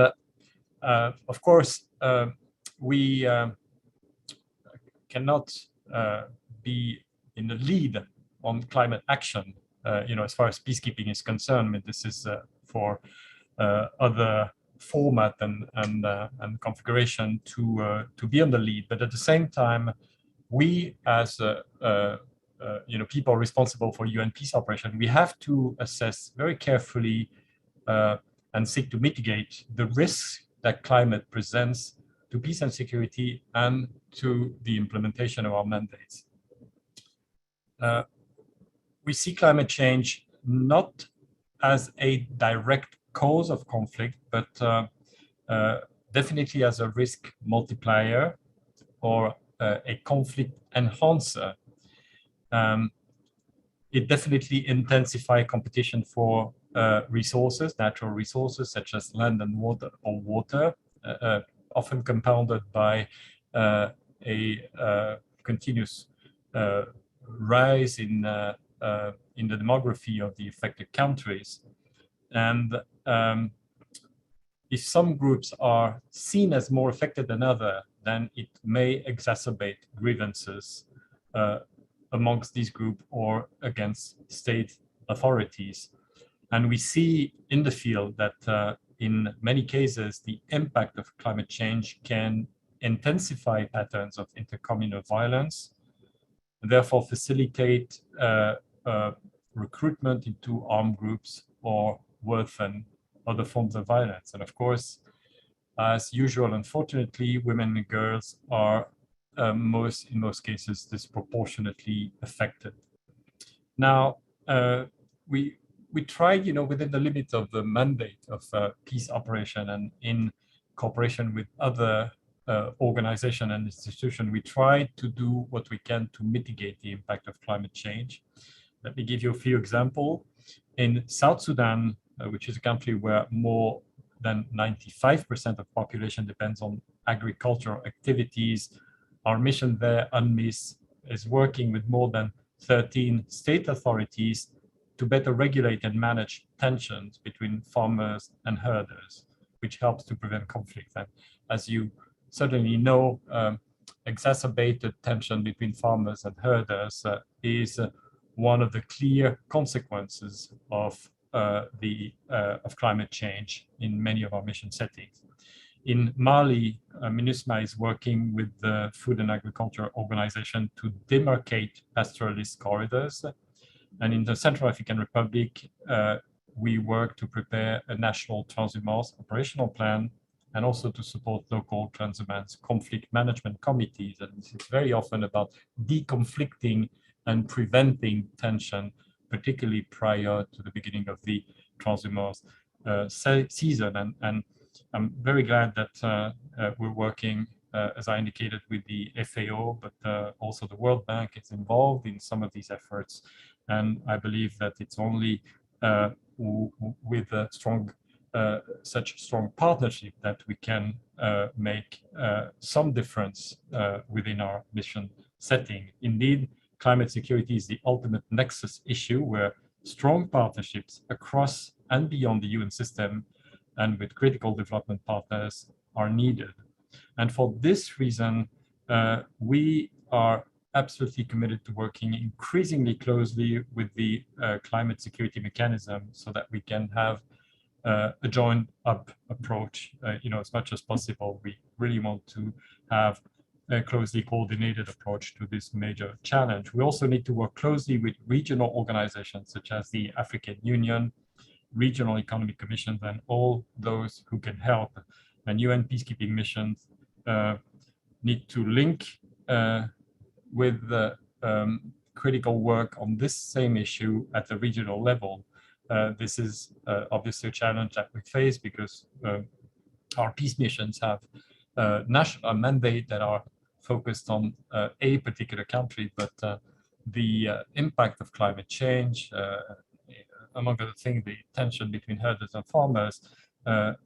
of course, we cannot be in the lead on climate action, as far as peacekeeping is concerned. I mean, this is for other format and configuration to be on the lead. But at the same time, we as people responsible for UN peace operation, we have to assess very carefully and seek to mitigate the risks that climate presents to peace and security and to the implementation of our mandates. We see climate change not as a direct cause of conflict, but definitely as a risk multiplier or a conflict enhancer. It definitely intensifies competition for resources, natural resources such as land and water, often compounded by a continuous rise in the demography of the affected countries. And if some groups are seen as more affected than others, then it may exacerbate grievances amongst these groups or against state authorities. And we see in the field that in many cases, the impact of climate change can intensify patterns of intercommunal violence, and therefore facilitate recruitment into armed groups or worse and other forms of violence. And of course, as usual, unfortunately, women and girls are in most cases disproportionately affected. Now, we tried, within the limits of the mandate of peace operation and in cooperation with other organizations and institutions, we tried to do what we can to mitigate the impact of climate change. Let me give you a few examples. In South Sudan, which is a country where more than 95% of population depends on agricultural activities, our mission there, UNMISS, is working with more than 13 state authorities to better regulate and manage tensions between farmers and herders, which helps to prevent conflict. And as you certainly know, exacerbated tension between farmers and herders is one of the clear consequences of climate change in many of our mission settings. In Mali, MINUSMA is working with the Food and Agriculture Organization to demarcate pastoralist corridors. And in the Central African Republic, we work to prepare a national transhumance operational plan and also to support local transhumance conflict management committees. And this is very often about deconflicting and preventing tension, particularly prior to the beginning of the transhumance season. And I'm very glad that we're working, as I indicated, with the FAO, but also the World Bank is involved in some of these efforts. And I believe that it's only with a such strong partnership that we can make some difference within our mission setting. Indeed, climate security is the ultimate nexus issue where strong partnerships across and beyond the UN system and with critical development partners are needed. And for this reason, we are absolutely committed to working increasingly closely with the climate security mechanism so that we can have a joined up approach, as much as possible. We really want to have a closely coordinated approach to this major challenge. We also need to work closely with regional organizations such as the African Union, regional economic commissions, and all those who can help. And UN peacekeeping missions need to link with the critical work on this same issue at the regional level. This is obviously a challenge that we face because our peace missions have national mandate that are focused on a particular country, but the impact of climate change, among other things, the tension between herders and farmers,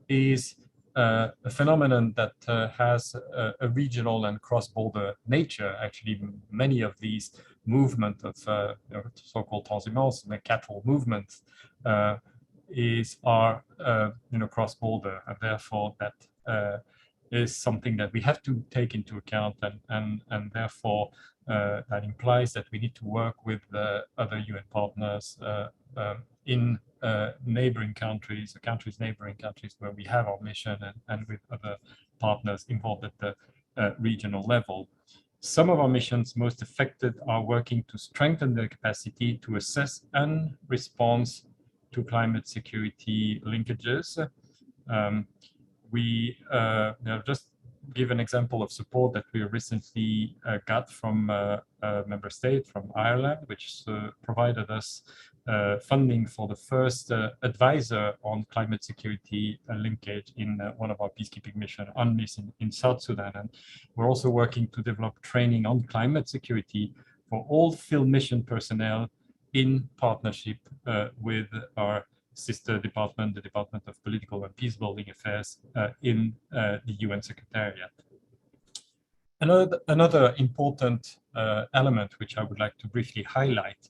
is a phenomenon that has a regional and cross-border nature. Actually, many of these movements of so-called transhumance, the cattle movements, are cross-border, and therefore that is something that we have to take into account, and therefore that implies that we need to work with other UN partners in neighboring countries, neighboring countries where we have our mission, and with other partners involved at the regional level. Some of our missions most affected are working to strengthen their capacity to assess and respond to climate security linkages. We just give an example of support that we recently got from a member state, from Ireland, which provided us funding for the first advisor on climate security linkage in one of our peacekeeping mission, UNMISS, in South Sudan. And we're also working to develop training on climate security for all field mission personnel in partnership with our sister department, the Department of Political and Peacebuilding Affairs in the UN Secretariat. Another important element which I would like to briefly highlight,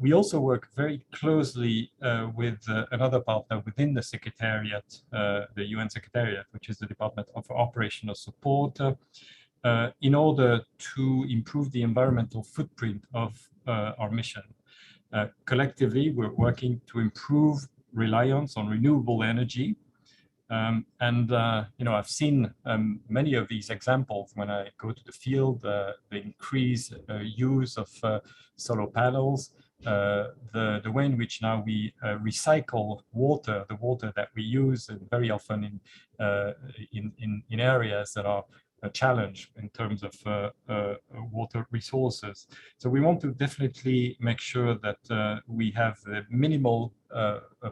we also work very closely with another partner within the Secretariat, the UN Secretariat, which is the Department of Operational Support, in order to improve the environmental footprint of our mission. Collectively, we're working to improve reliance on renewable energy. I've seen many of these examples when I go to the field, the increased use of solar panels, the way in which now we recycle water, the water that we use, and very often in areas that are a challenge in terms of water resources. So we want to definitely make sure that we have the minimal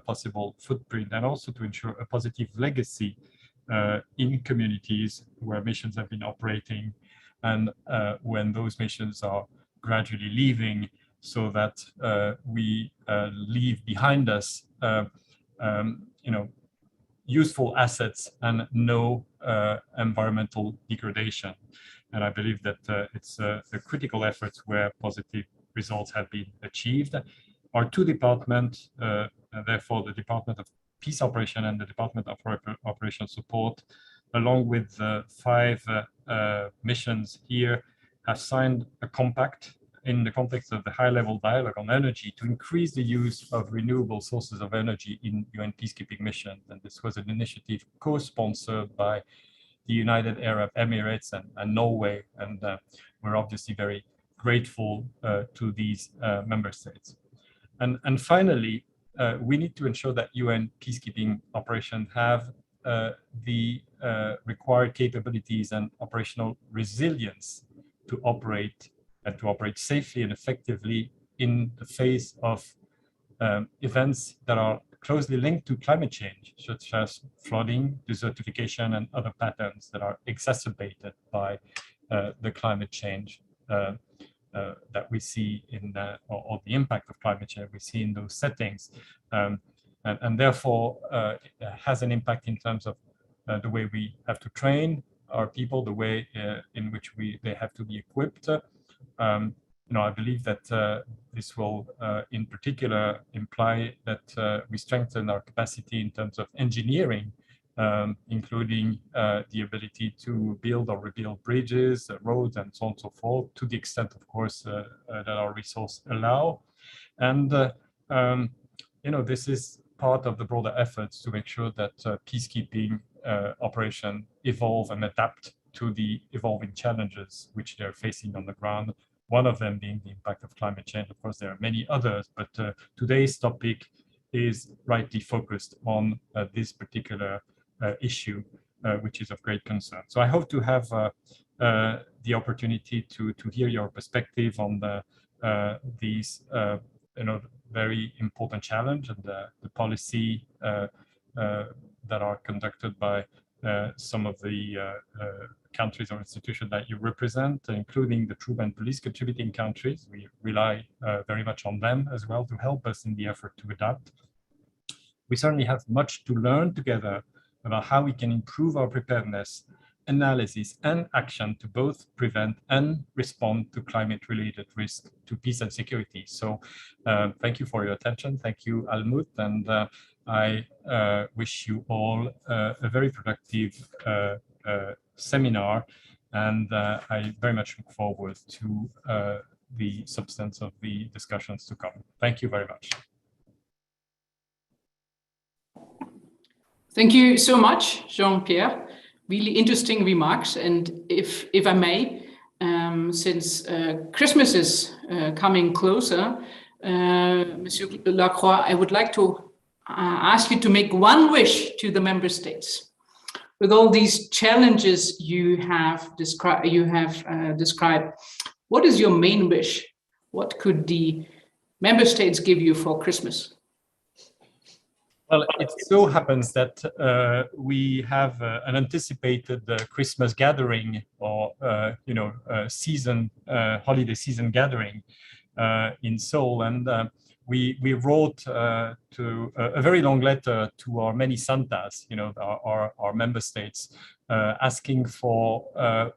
possible footprint, and also to ensure a positive legacy in communities where missions have been operating, and when those missions are gradually leaving, so that we leave behind us useful assets and no environmental degradation. And I believe that it's the critical efforts where positive results have been achieved. Our two departments, therefore the Department of Peace Operation and the Department of Operational Support, along with 5 missions here, have signed a compact in the context of the high-level dialogue on energy to increase the use of renewable sources of energy in UN peacekeeping missions. And this was an initiative co-sponsored by the United Arab Emirates and Norway. And we're obviously very grateful to these member states. And finally, we need to ensure that UN peacekeeping operations have the required capabilities and operational resilience to operate safely and effectively in the face of events that are closely linked to climate change, such as flooding, desertification, and other patterns that are exacerbated by the climate change that we see in or the impact of climate change we see in those settings. And therefore, it has an impact in terms of the way we have to train our people, the way in which they have to be equipped. I believe that this will, in particular, imply that we strengthen our capacity in terms of engineering, including the ability to build or rebuild bridges, roads, and so on and so forth, to the extent, of course, that our resources allow. And this is part of the broader efforts to make sure that peacekeeping operations evolve and adapt to the evolving challenges which they're facing on the ground. One of them being the impact of climate change. Of course, there are many others, but today's topic is rightly focused on this particular issue, which is of great concern. So I hope to have the opportunity to hear your perspective on these very important challenge and the policy that are conducted by some of the countries or institutions that you represent, including the troop and police contributing countries. We rely very much on them as well to help us in the effort to adapt. We certainly have much to learn together about how we can improve our preparedness, analysis, and action to both prevent and respond to climate-related risks to peace and security. So thank you for your attention. Thank you, Almut, and I wish you all a very productive seminar, and I very much look forward to the substance of the discussions to come. Thank you very much. Thank you so much, Jean-Pierre. Really interesting remarks. And if I may, since Christmas is coming closer, Monsieur Lacroix, I would like to ask you to make one wish to the member states. With all these challenges you have described, what is your main wish? What could the member states give you for Christmas? Well, it so happens that we have an anticipated Christmas gathering, or season holiday season gathering in Seoul, and we wrote to a very long letter to our many Santas, our member states, asking for a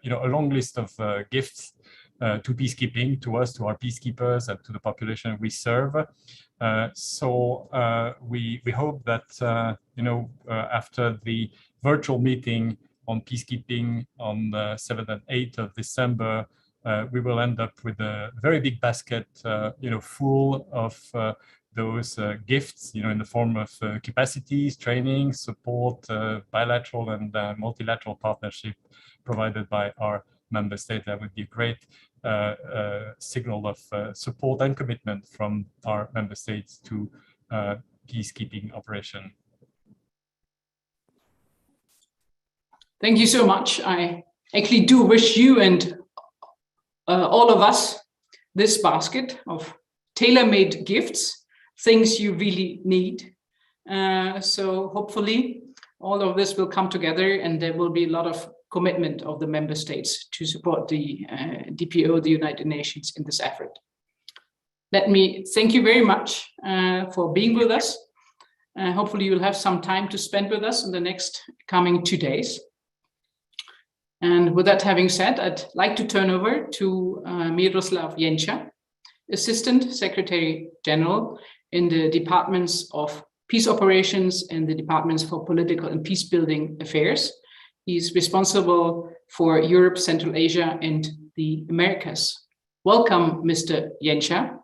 long list of gifts to peacekeeping, to us, to our peacekeepers, and to the population we serve. So we hope that after the virtual meeting on peacekeeping on the 7th and 8th of December, we will end up with a very big basket, full of those gifts, in the form of capacities, training, support, bilateral and multilateral partnership provided by our member state. That would be a great signal of support and commitment from our member states to peacekeeping operation. Thank you so much. I actually do wish you and all of us this basket of tailor-made gifts, things you really need. So hopefully all of this will come together, and there will be a lot of commitment of the member states to support the DPO, the United Nations, in this effort. Let me thank you very much for being with us. Hopefully you'll have some time to spend with us in the next coming 2 days. And with that having said, I'd like to turn over to Miroslav Jenča, Assistant Secretary General in the Departments of Peace Operations and the Departments for Political and Peace Building Affairs. He's responsible for Europe, Central Asia, and the Americas. Welcome, Mr. Jenča.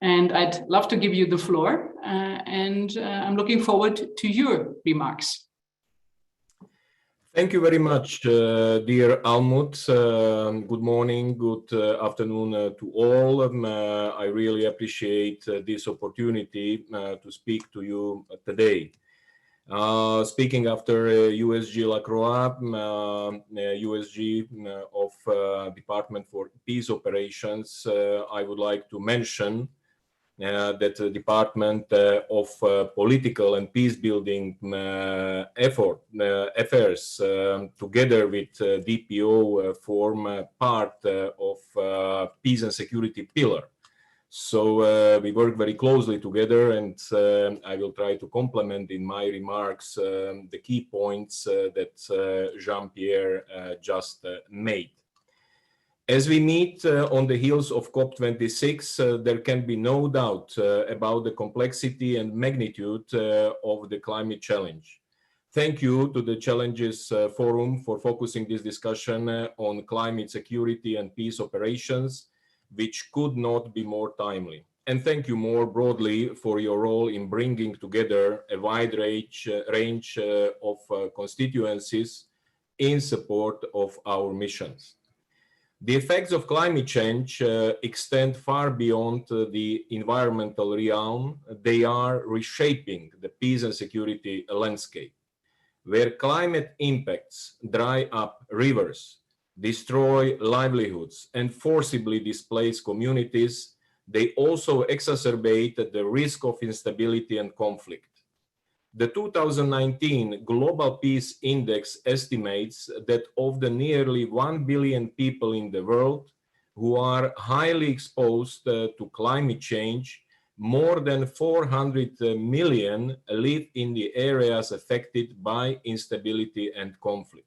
And I'd love to give you the floor, and I'm looking forward to your remarks. Thank you very much, dear Almut. Good morning, good afternoon to all. I really appreciate this opportunity to speak to you today. Speaking after USG Lacroix, USG of Department for Peace Operations, I would like to mention that the Department of Political and Peace Building Affairs, together with DPO, form part of Peace and Security Pillar. So we work very closely together, and I will try to complement in my remarks the key points that Jean-Pierre just made. As we meet on the heels of COP26, there can be no doubt about the complexity and magnitude of the climate challenge. Thank you to the Challenges Forum for focusing this discussion on climate security and peace operations, which could not be more timely. And thank you more broadly for your role in bringing together a wide range of constituencies in support of our missions. The effects of climate change extend far beyond the environmental realm. They are reshaping the peace and security landscape. Where climate impacts dry up rivers, destroy livelihoods, and forcibly displace communities, they also exacerbate the risk of instability and conflict. The 2019 Global Peace Index estimates that of the nearly 1 billion people in the world who are highly exposed to climate change, more than 400 million live in the areas affected by instability and conflict.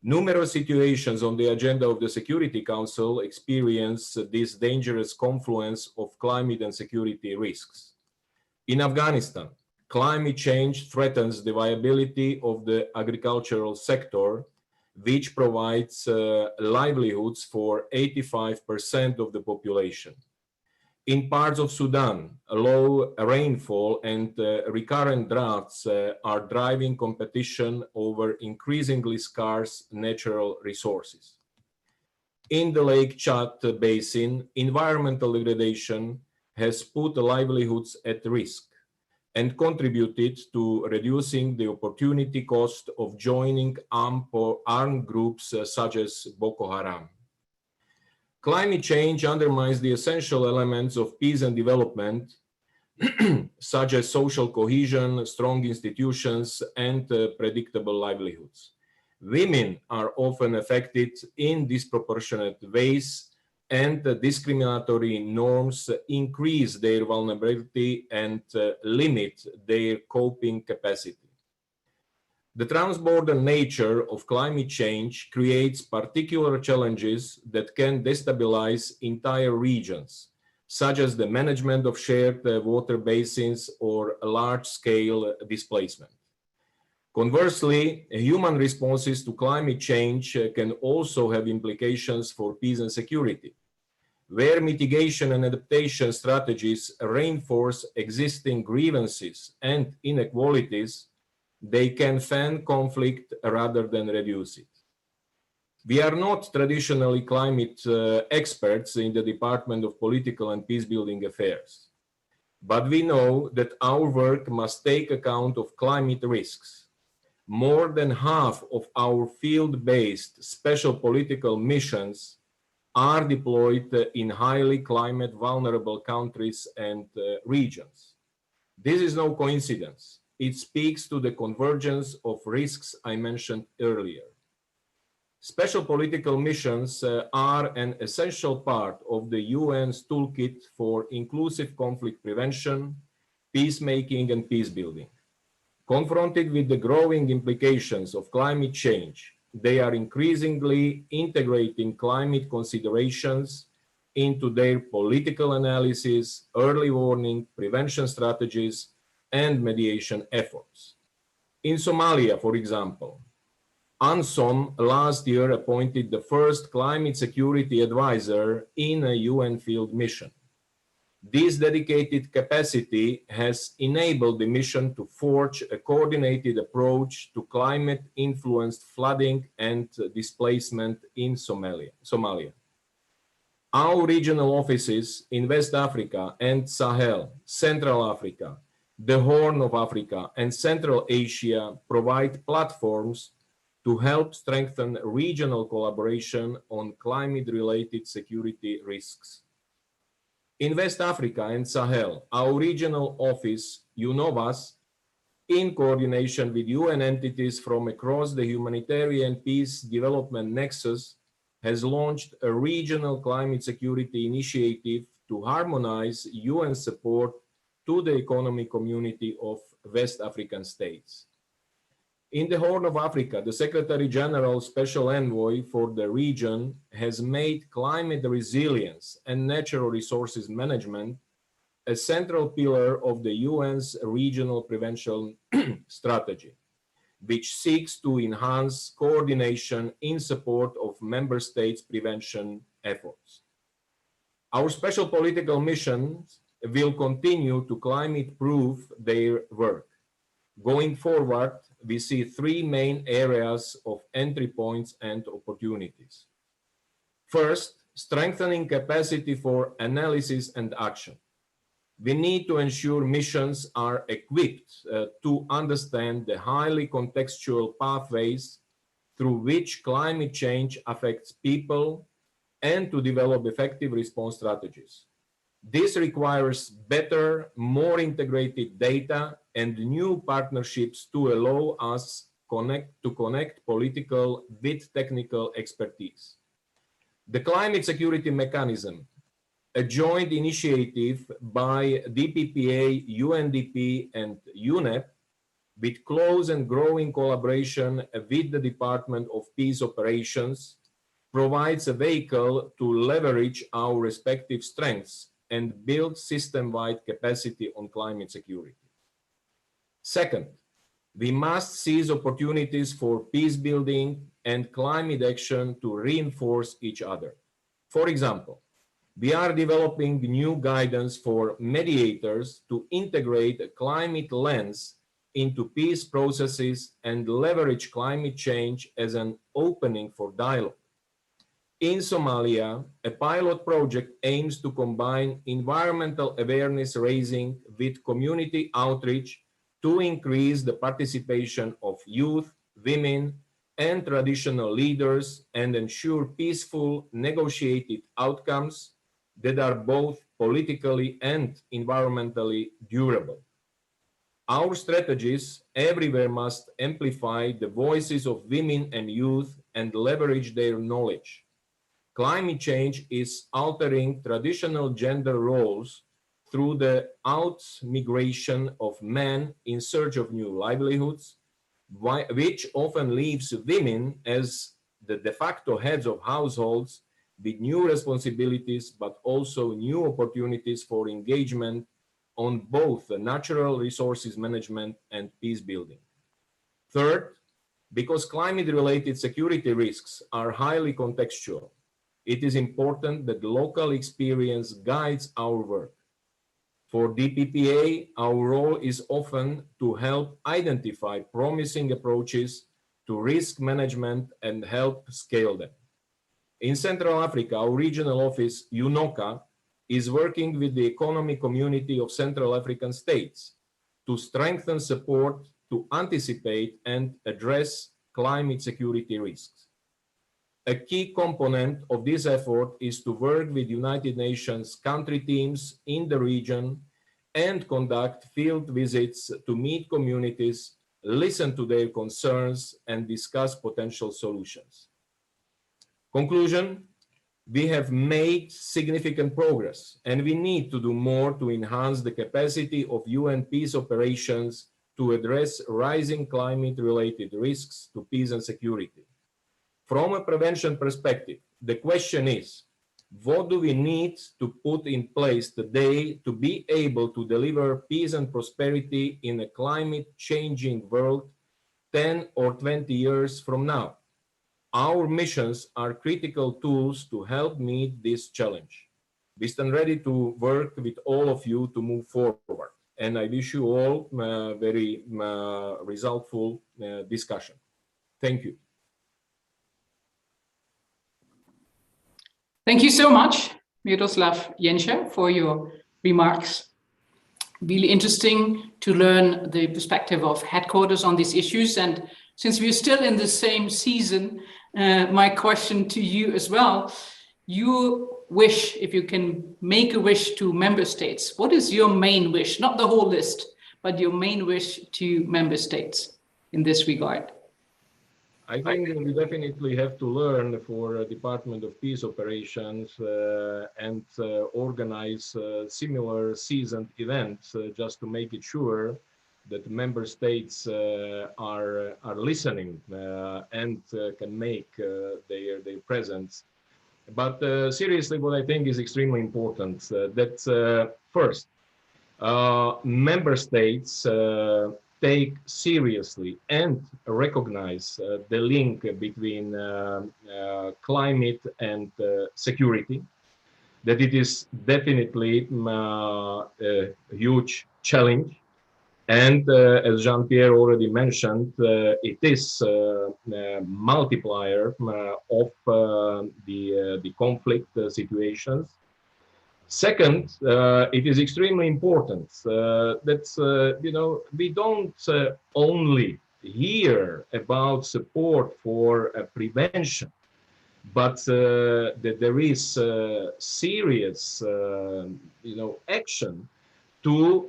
Numerous situations on the agenda of the Security Council experience this dangerous confluence of climate and security risks. In Afghanistan, climate change threatens the viability of the agricultural sector, which provides livelihoods for 85% of the population. In parts of Sudan, low rainfall and recurrent droughts are driving competition over increasingly scarce natural resources. In the Lake Chad Basin, environmental degradation has put livelihoods at risk and contributed to reducing the opportunity cost of joining armed groups such as Boko Haram. Climate change undermines the essential elements of peace and development, such as social cohesion, strong institutions, and predictable livelihoods. Women are often affected in disproportionate ways, and discriminatory norms increase their vulnerability and limit their coping capacity. The transborder nature of climate change creates particular challenges that can destabilize entire regions, such as the management of shared water basins or large-scale displacement. Conversely, human responses to climate change can also have implications for peace and security. Where mitigation and adaptation strategies reinforce existing grievances and inequalities, they can fan conflict rather than reduce it. We are not traditionally climate experts in the Department of Political and Peacebuilding Affairs, but we know that our work must take account of climate risks. More than half of our field-based special political missions are deployed in highly climate vulnerable countries and regions. This is no coincidence. It speaks to the convergence of risks I mentioned earlier. Special political missions are an essential part of the UN's toolkit for inclusive conflict prevention, peacemaking, and peacebuilding. Confronted with the growing implications of climate change, they are increasingly integrating climate considerations into their political analysis, early warning, prevention strategies, and mediation efforts. In Somalia, for example, UNSOM last year appointed the first climate security advisor in a UN field mission. This dedicated capacity has enabled the mission to forge a coordinated approach to climate-influenced flooding and displacement in Somalia. Our regional offices in West Africa and Sahel, Central Africa, the Horn of Africa, and Central Asia provide platforms to help strengthen regional collaboration on climate-related security risks. In West Africa and Sahel, our regional office, UNOVAS, in coordination with UN entities from across the humanitarian peace development nexus, has launched a regional climate security initiative to harmonize UN support to the economic community of West African states. In the Horn of Africa, the Secretary General Special Envoy for the region has made climate resilience and natural resources management a central pillar of the UN's regional prevention strategy, which seeks to enhance coordination in support of member states' prevention efforts. Our special political missions will continue to climate-proof their work. Going forward, we see three main areas of entry points and opportunities. First, strengthening capacity for analysis and action. We need to ensure missions are equipped to understand the highly contextual pathways through which climate change affects people and to develop effective response strategies. This requires better, more integrated data and new partnerships to allow us to connect political with technical expertise. The Climate Security Mechanism, a joint initiative by DPPA, UNDP, and UNEP, with close and growing collaboration with the Department of Peace Operations, provides a vehicle to leverage our respective strengths and build system-wide capacity on climate security. Second, we must seize opportunities for peace building and climate action to reinforce each other. For example, we are developing new guidance for mediators to integrate a climate lens into peace processes and leverage climate change as an opening for dialogue. In Somalia, a pilot project aims to combine environmental awareness raising with community outreach to increase the participation of youth, women, and traditional leaders and ensure peaceful, negotiated outcomes that are both politically and environmentally durable. Our strategies everywhere must amplify the voices of women and youth and leverage their knowledge. Climate change is altering traditional gender roles through the out-migration of men in search of new livelihoods, which often leaves women as the de facto heads of households with new responsibilities, but also new opportunities for engagement on both natural resources management and peace building. Third, because climate-related security risks are highly contextual, it is important that local experience guides our work. For DPPA, our role is often to help identify promising approaches to risk management and help scale them. In Central Africa, our regional office, UNOCA, is working with the economic community of Central African states to strengthen support to anticipate and address climate security risks. A key component of this effort is to work with United Nations country teams in the region and conduct field visits to meet communities, listen to their concerns, and discuss potential solutions. Conclusion, we have made significant progress, and we need to do more to enhance the capacity of UN peace operations to address rising climate-related risks to peace and security. From a prevention perspective, the question is, what do we need to put in place today to be able to deliver peace and prosperity in a climate-changing world 10 or 20 years from now? Our missions are critical tools to help meet this challenge. We stand ready to work with all of you to move forward, and I wish you all a very resultful discussion. Thank you. Thank you so much, Miroslav Jenscher, for your remarks. Really interesting to learn the perspective of headquarters on these issues. And since we're still in the same season, my question to you as well, you wish, if you can make a wish to member states, what is your main wish? Not the whole list, but your main wish to member states in this regard? I think we definitely have to learn for Department of Peace Operations and organize similar seasoned events just to make it sure that member states are listening and can make their presence. But seriously, what I think is extremely important, that first, member states take seriously and recognize the link between climate and security, that it is definitely a huge challenge. And as Jean-Pierre already mentioned, it is a multiplier of the conflict situations. Second, it is extremely important that we don't only hear about support for prevention, but that there is serious action to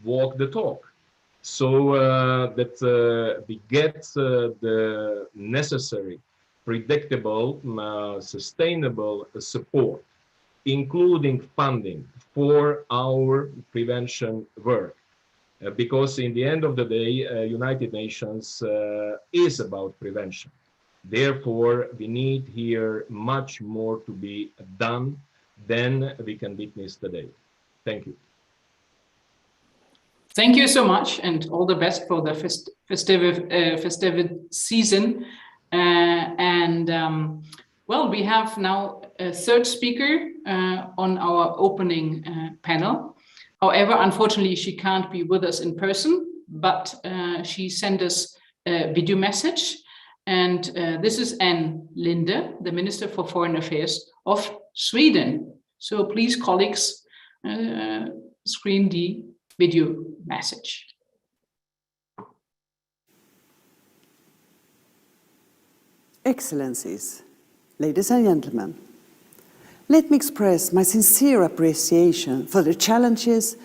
walk the talk. so that we get the necessary, predictable, sustainable support, including funding for our prevention work. Because in the end of the day, United Nations is about prevention. Therefore, we need here much more to be done than we can witness today. Thank you. Thank you so much, and all the best for the festive season. Well, we have now a third speaker on our opening panel. However, unfortunately, she can't be with us in person, but she sent us a video message. And this is Ann Linde, the Minister for Foreign Affairs of Sweden. So please, colleagues, screen the video message. Excellencies, ladies and gentlemen, let me express my sincere appreciation for the challenges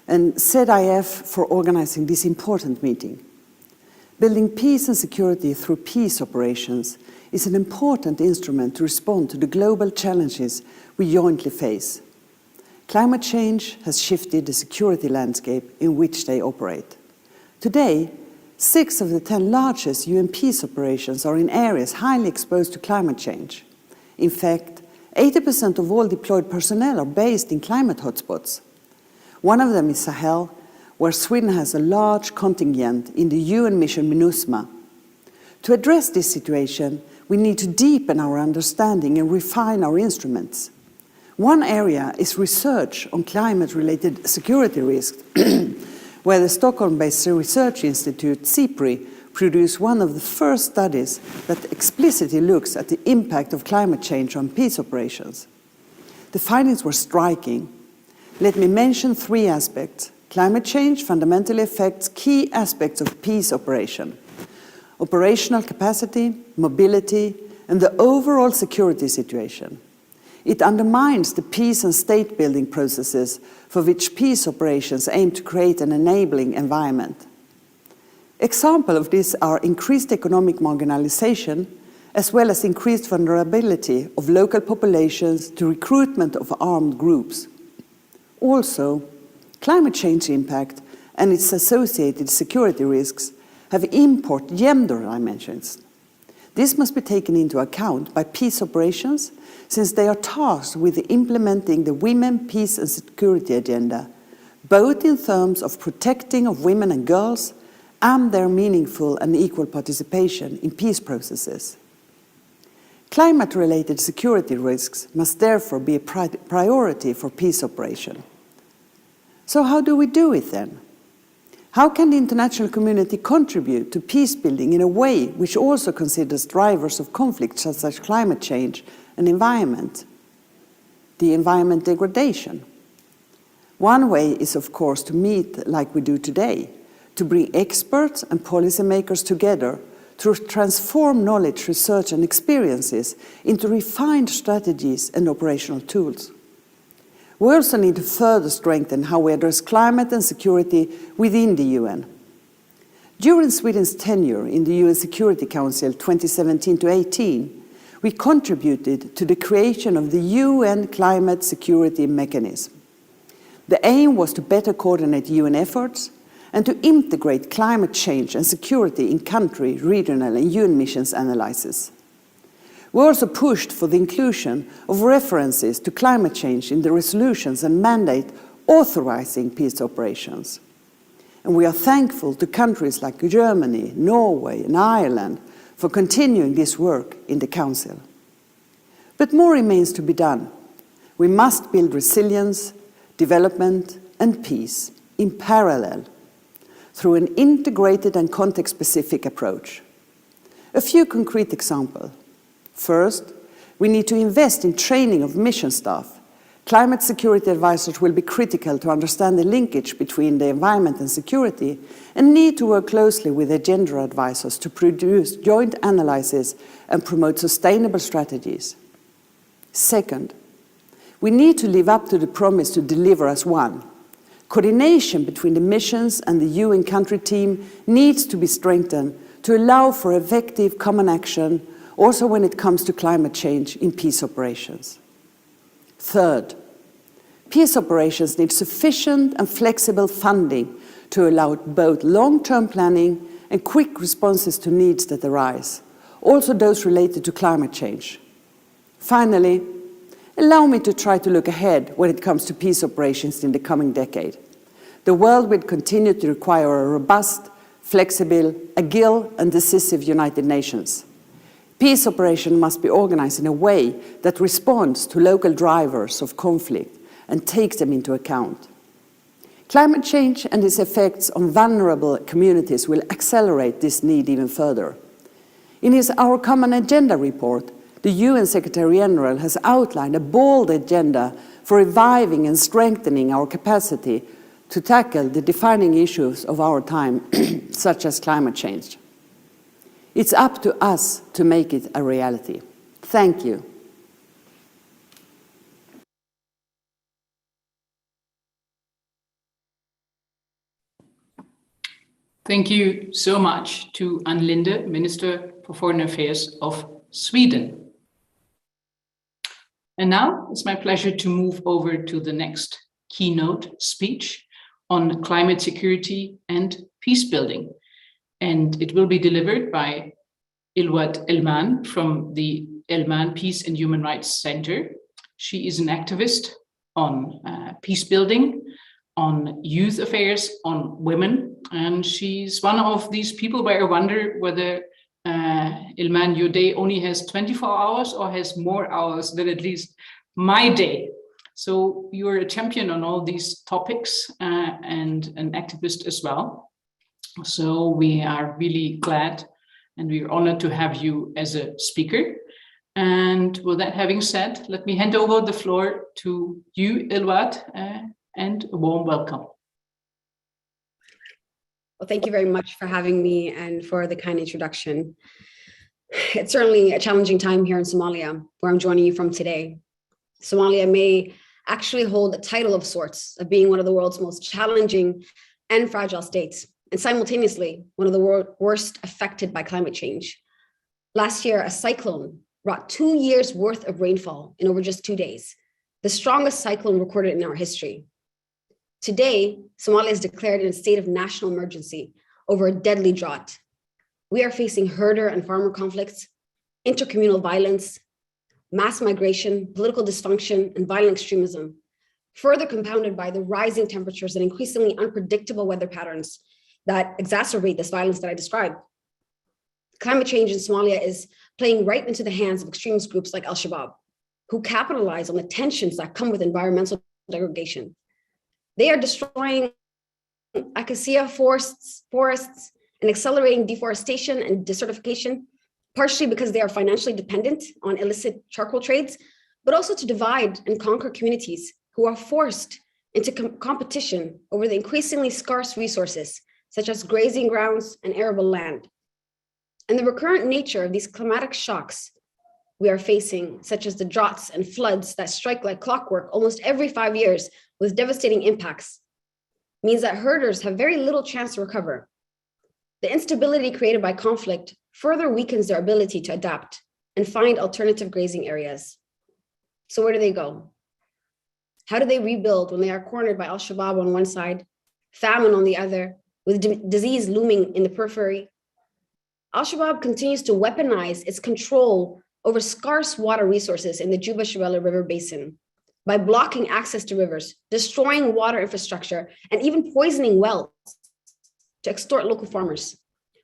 and ZIF for organizing this important meeting. Building peace and security through peace operations is an important instrument to respond to the global challenges we jointly face. Climate change has shifted the security landscape in which they operate. Today, 6 of the 10 largest UN peace operations are in areas highly exposed to climate change. In fact, 80% of all deployed personnel are based in climate hotspots. One of them is Sahel, where Sweden has a large contingent in the UN mission MINUSMA. To address this situation, we need to deepen our understanding and refine our instruments. One area is research on climate-related security risks, where the Stockholm-based research institute, SIPRI, produced one of the first studies that explicitly looks at the impact of climate change on peace operations. The findings were striking. Let me mention 3 aspects. Climate change fundamentally affects key aspects of peace operation: operational capacity, mobility, and the overall security situation. It undermines the peace and state-building processes for which peace operations aim to create an enabling environment. Examples of this are increased economic marginalization, as well as increased vulnerability of local populations to recruitment of armed groups. Also, climate change impact and its associated security risks have important gender dimensions. This must be taken into account by peace operations, since they are tasked with implementing the Women, Peace and Security Agenda, both in terms of protecting of women and girls and their meaningful and equal participation in peace processes. Climate-related security risks must therefore be a priority for peace operation. So how do we do it then? How can the international community contribute to peace building in a way which also considers drivers of conflict such as climate change and environment? The environment degradation. One way is, of course, to meet like we do today, to bring experts and policymakers together to transform knowledge, research and experiences into refined strategies and operational tools. We also need to further strengthen how we address climate and security within the UN. During Sweden's tenure in the UN Security Council 2017-18, we contributed to the creation of the UN Climate Security Mechanism. The aim was to better coordinate UN efforts and to integrate climate change and security in country, regional and UN missions analysis. We also pushed for the inclusion of references to climate change in the resolutions and mandate authorizing peace operations. And we are thankful to countries like Germany, Norway and Ireland for continuing this work in the Council. But more remains to be done. We must build resilience, development and peace in parallel through an integrated and context-specific approach. A few concrete examples. First, we need to invest in training of mission staff. Climate security advisors will be critical to understand the linkage between the environment and security and need to work closely with their gender advisors to produce joint analysis and promote sustainable strategies. Second, we need to live up to the promise to deliver as one, Coordination between the missions and the UN country team needs to be strengthened to allow for effective common action, also when it comes to climate change in peace operations. Third, peace operations need sufficient and flexible funding to allow both long-term planning and quick responses to needs that arise, also those related to climate change. Finally, allow me to try to look ahead when it comes to peace operations in the coming decade. The world will continue to require a robust, flexible, agile, and decisive United Nations. Peace operations must be organized in a way that responds to local drivers of conflict and takes them into account. Climate change and its effects on vulnerable communities will accelerate this need even further. In his Our Common Agenda report, the UN Secretary-General has outlined a bold agenda for reviving and strengthening our capacity to tackle the defining issues of our time, such as climate change. It's up to us to make it a reality. Thank you. Thank you so much to Ann Linde, Minister for Foreign Affairs of Sweden. And now it's my pleasure to move over to the next keynote speech on climate security and peace building. And it will be delivered by Ilwat Elman from the Elman Peace and Human Rights Center. She is an activist on peace building, on youth affairs, on women. And she's one of these people where I wonder whether, Ilman, your day only has 24 hours or has more hours than at least my day. So you're a champion on all these topics and an activist as well. So we are really glad and we're honored to have you as a speaker. And with that having said, let me hand over the floor to you, Ilwat, and a warm welcome. Well, thank you very much for having me and for the kind introduction. It's certainly a challenging time here in Somalia, where I'm joining you from today. Somalia may actually hold a title of sorts of being one of the world's most challenging and fragile states, and simultaneously one of the worst affected by climate change. Last year, a cyclone brought 2 years worth of rainfall in over just 2 days, the strongest cyclone recorded in our history. Today, Somalia is declared in a state of national emergency over a deadly drought. We are facing herder and farmer conflicts, intercommunal violence, mass migration, political dysfunction, and violent extremism, further compounded by the rising temperatures and increasingly unpredictable weather patterns that exacerbate this violence that I described. Climate change in Somalia is playing right into the hands of extremist groups like Al-Shabaab, who capitalize on the tensions that come with environmental degradation. They are destroying acacia forests and accelerating deforestation and desertification, partially because they are financially dependent on illicit charcoal trades, but also to divide and conquer communities who are forced into competition over the increasingly scarce resources, such as grazing grounds and arable land. And the recurrent nature of these climatic shocks we are facing, such as the droughts and floods that strike like clockwork almost every 5 years with devastating impacts, means that herders have very little chance to recover. The instability created by conflict further weakens their ability to adapt and find alternative grazing areas. So where do they go? How do they rebuild when they are cornered by Al-Shabaab on one side, famine on the other, with disease looming in the periphery? Al-Shabaab continues to weaponize its control over scarce water resources in the Juba Shabelle River Basin by blocking access to rivers, destroying water infrastructure, and even poisoning wells to extort local farmers.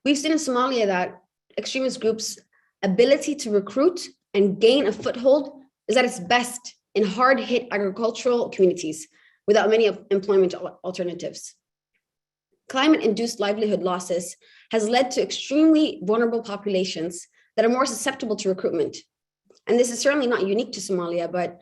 We've seen in Somalia that extremist groups' ability to recruit and gain a foothold is at its best in hard-hit agricultural communities without many employment alternatives. Climate-induced livelihood losses has led to extremely vulnerable populations that are more susceptible to recruitment. And this is certainly not unique to Somalia, but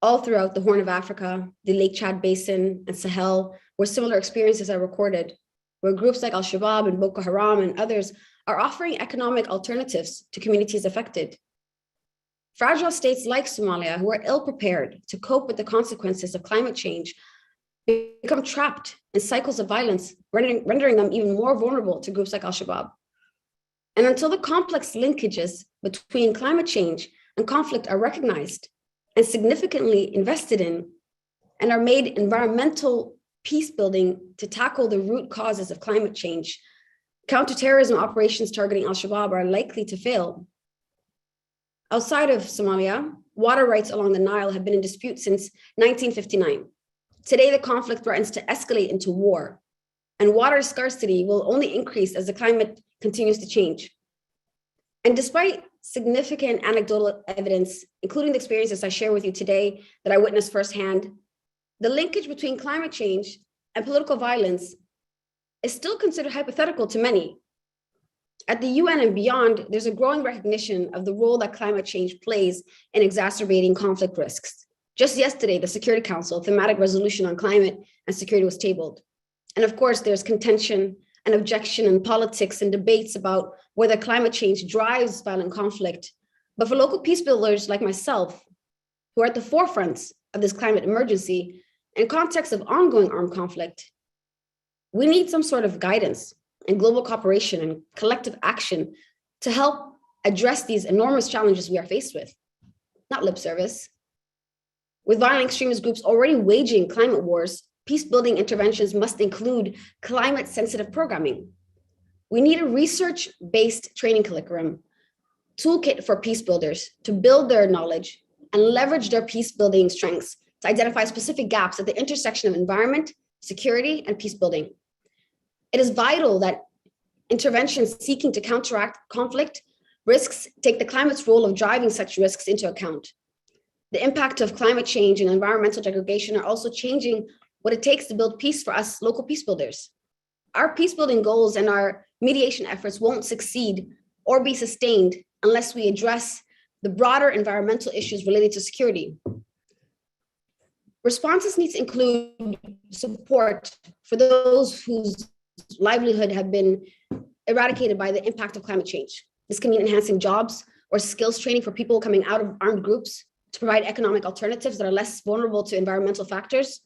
all throughout the Horn of Africa, the Lake Chad Basin, and Sahel, where similar experiences are recorded, where groups like Al-Shabaab and Boko Haram and others are offering economic alternatives to communities affected. Fragile states like Somalia, who are ill-prepared to cope with the consequences of climate change, become trapped in cycles of violence, rendering them even more vulnerable to groups like Al-Shabaab. And until the complex linkages between climate change and conflict are recognized and significantly invested in, and are made environmental peace building to tackle the root causes of climate change, counterterrorism operations targeting Al-Shabaab are likely to fail. Outside of Somalia, water rights along the Nile have been in dispute since 1959. Today, the conflict threatens to escalate into war, and water scarcity will only increase as the climate continues to change. And despite significant anecdotal evidence, including the experiences I share with you today that I witnessed firsthand, the linkage between climate change and political violence is still considered hypothetical to many. At the UN and beyond, there's a growing recognition of the role that climate change plays in exacerbating conflict risks. Just yesterday, the Security Council thematic resolution on climate and security was tabled. And of course, there's contention and objection and politics and debates about whether climate change drives violent conflict. But for local peace builders like myself, who are at the forefront of this climate emergency, in context of ongoing armed conflict, we need some sort of guidance and global cooperation and collective action to help address these enormous challenges we are faced with, not lip service. With violent extremist groups already waging climate wars, peace-building interventions must include climate-sensitive programming. We need a research-based training curriculum, toolkit for peace builders to build their knowledge and leverage their peace-building strengths to identify specific gaps at the intersection of environment, security, and peace building. It is vital that interventions seeking to counteract conflict risks take the climate's role of driving such risks into account. The impact of climate change and environmental degradation are also changing what it takes to build peace for us local peace builders. Our peace building goals and our mediation efforts won't succeed or be sustained unless we address the broader environmental issues related to security. Responses need to include support for those whose livelihood have been eradicated by the impact of climate change. This can mean enhancing jobs or skills training for people coming out of armed groups to provide economic alternatives that are less vulnerable to environmental factors.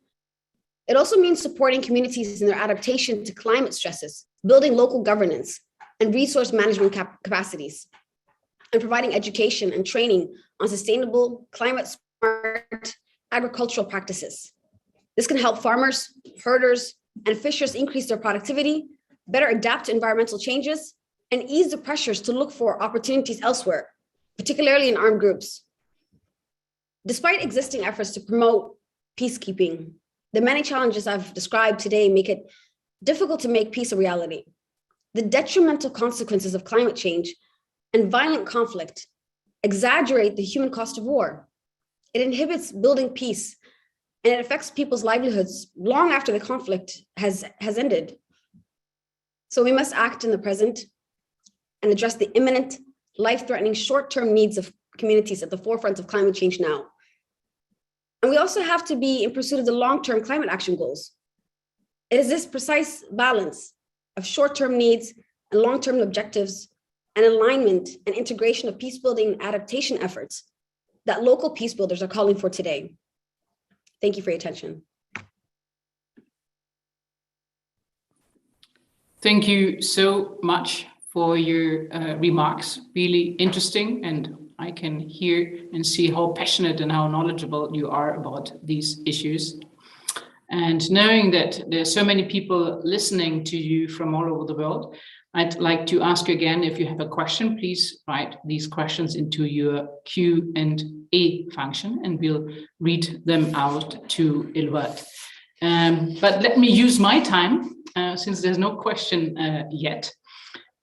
It also means supporting communities in their adaptation to climate stresses, building local governance and resource management capacities, and providing education and training on sustainable, climate-smart agricultural practices. This can help farmers, herders, and fishers increase their productivity, better adapt to environmental changes, and ease the pressures to look for opportunities elsewhere, particularly in armed groups. Despite existing efforts to promote peacekeeping, the many challenges I've described today make it difficult to make peace a reality. The detrimental consequences of climate change and violent conflict exaggerate the human cost of war. It inhibits building peace, and it affects people's livelihoods long after the conflict has ended. So we must act in the present and address the imminent, life-threatening short-term needs of communities at the forefront of climate change now. And we also have to be in pursuit of the long-term climate action goals. It is this precise balance of short-term needs and long-term objectives and alignment and integration of peace-building adaptation efforts that local peace builders are calling for today. Thank you for your attention. Thank you so much for your remarks. Really interesting, and I can hear and see how passionate and how knowledgeable you are about these issues. And knowing that there's so many people listening to you from all over the world, I'd like to ask you again, if you have a question, please write these questions into your Q&A function and we'll read them out to Ilwat. But let me use my time since there's no question yet.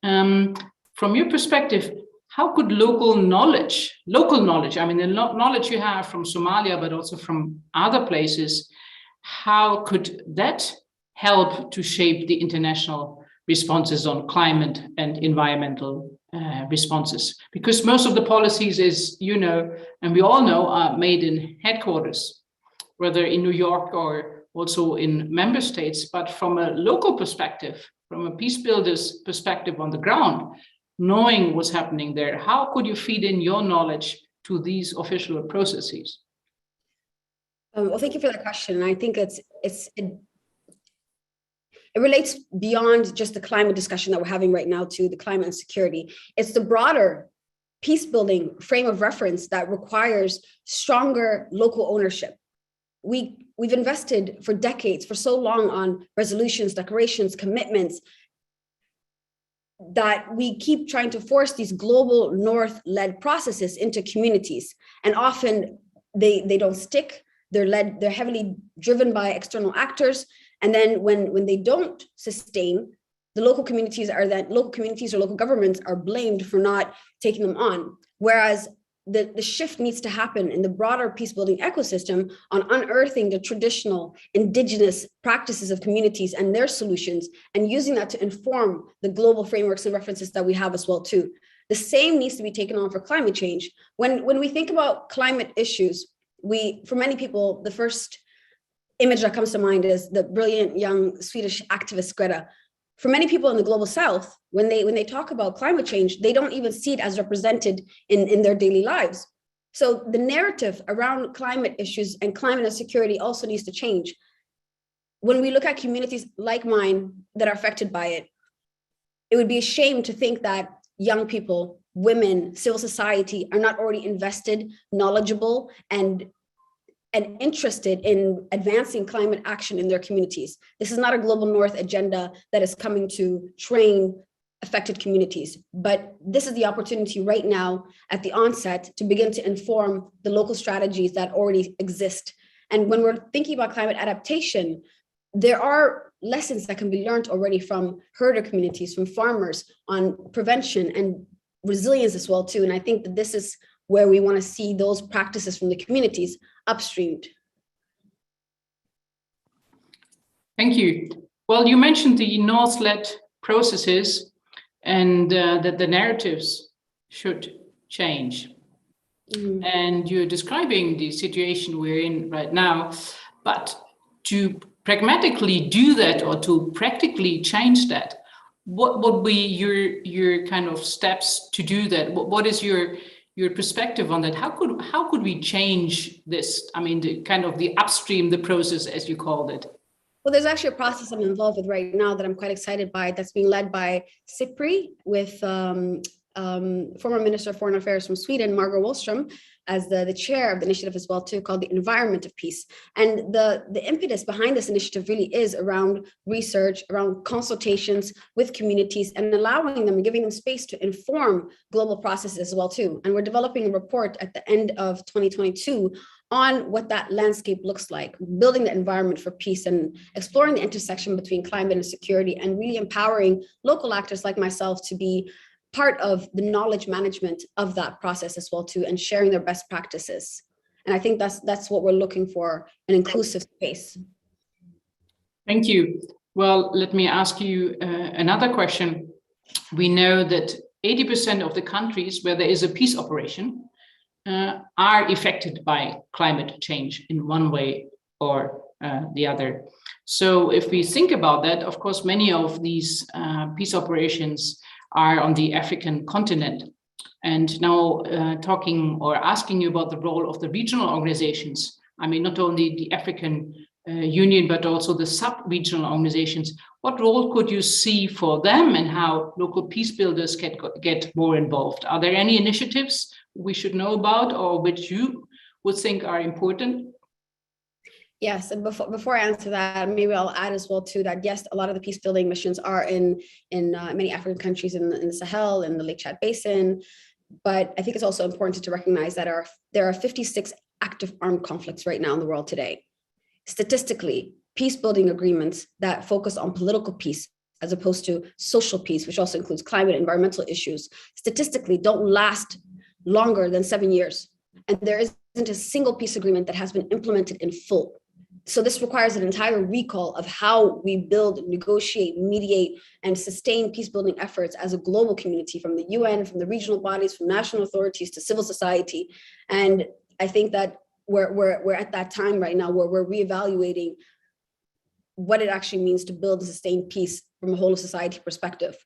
From your perspective, how could local knowledge, I mean, the knowledge you have from Somalia, but also from other places, how could that help to shape the international responses on climate and environmental responses? Because most of the policies, as you know, and we all know, are made in headquarters, whether in New York or also in member states. But from a local perspective, from a peace builder's perspective on the ground, knowing what's happening there, how could you feed in your knowledge to these official processes? Well, thank you for that question. And I think it relates beyond just the climate discussion that we're having right now to the climate and security. It's the broader peace building frame of reference that requires stronger local ownership. We've invested for decades, for so long, on resolutions, declarations, commitments, that we keep trying to force these global North-led processes into communities. And often they don't stick. They're heavily driven by external actors. And then when they don't sustain, the local communities or local governments are blamed for not taking them on. Whereas the shift needs to happen in the broader peace building ecosystem on unearthing the traditional indigenous practices of communities and their solutions, and using that to inform the global frameworks and references that we have as well too. The same needs to be taken on for climate change. When we think about climate issues, for many people, the first image that comes to mind is the brilliant young Swedish activist Greta. For many people in the global South, when they talk about climate change, they don't even see it as represented in their daily lives. So the narrative around climate issues and climate insecurity also needs to change. When we look at communities like mine that are affected by it, it would be a shame to think that young people, women, civil society are not already invested, knowledgeable, and interested in advancing climate action in their communities. This is not a global North agenda that is coming to train affected communities, but this is the opportunity right now at the onset to begin to inform the local strategies that already exist. And when we're thinking about climate adaptation, there are lessons that can be learned already from herder communities, from farmers, on prevention and resilience as well too. And I think that this is where we want to see those practices from the communities upstreamed. Thank you. Well, you mentioned the North-led processes and that the narratives should change. Mm-hmm. And you're describing the situation we're in right now, but to pragmatically do that or to practically change that, what would be your kind of steps to do that? What is your perspective on that? How could we change this? I mean, the upstream, the process, as you called it. Well, there's actually a process I'm involved with right now that I'm quite excited by, that's being led by SIPRI with former Minister of Foreign Affairs from Sweden, Margot Wallström, as the chair of the initiative as well too, called the Environment of Peace. And the impetus behind this initiative really is around research, around consultations with communities, and allowing them and giving them space to inform global processes as well too. And we're developing a report at the end of 2022 on what that landscape looks like, building the environment for peace and exploring the intersection between climate and security, and really empowering local actors like myself to be part of the knowledge management of that process as well too, and sharing their best practices. And I think that's what we're looking for, an inclusive space. Thank you. Well, let me ask you another question. We know that 80% of the countries where there is a peace operation are affected by climate change in one way or the other. So if we think about that, of course, many of these peace operations are on the African continent. And now talking or asking you about the role of the regional organizations, I mean, not only the African Union, but also the sub-regional organizations, what role could you see for them and how local peace builders get more involved? Are there any initiatives we should know about or which you would think are important? Yes, and before I answer that, maybe I'll add as well too that yes, a lot of the peace building missions are in many African countries in the Sahel, in the Lake Chad Basin. But I think it's also important to recognize that there are 56 active armed conflicts right now in the world today. Statistically, peace building agreements that focus on political peace as opposed to social peace, which also includes climate and environmental issues, statistically don't last longer than 7 years. And there isn't a single peace agreement that has been implemented in full. So this requires an entire recall of how we build, negotiate, mediate, and sustain peace building efforts as a global community, from the UN, from the regional bodies, from national authorities to civil society. And I think that we're at that time right now where we're reevaluating what it actually means to build and sustain peace from a whole of society perspective.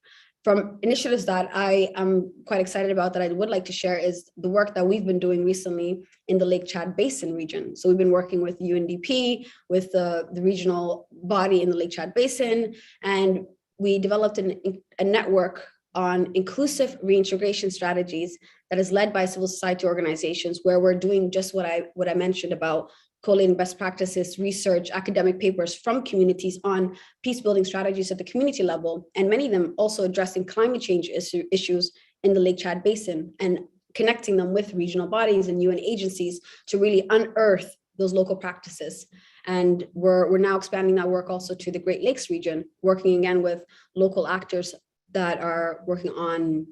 from initiatives that I am quite excited about that I would like to share is the work that we've been doing recently in the Lake Chad Basin region. So we've been working with UNDP, with the regional body in the Lake Chad Basin, and we developed a network on inclusive reintegration strategies that is led by civil society organizations, where we're doing just what I mentioned about collating best practices, research, academic papers from communities on peace building strategies at the community level, and many of them also addressing climate change issues in the Lake Chad Basin and connecting them with regional bodies and UN agencies to really unearth those local practices. And we're now expanding that work also to the Great Lakes region, working again with local actors that are working on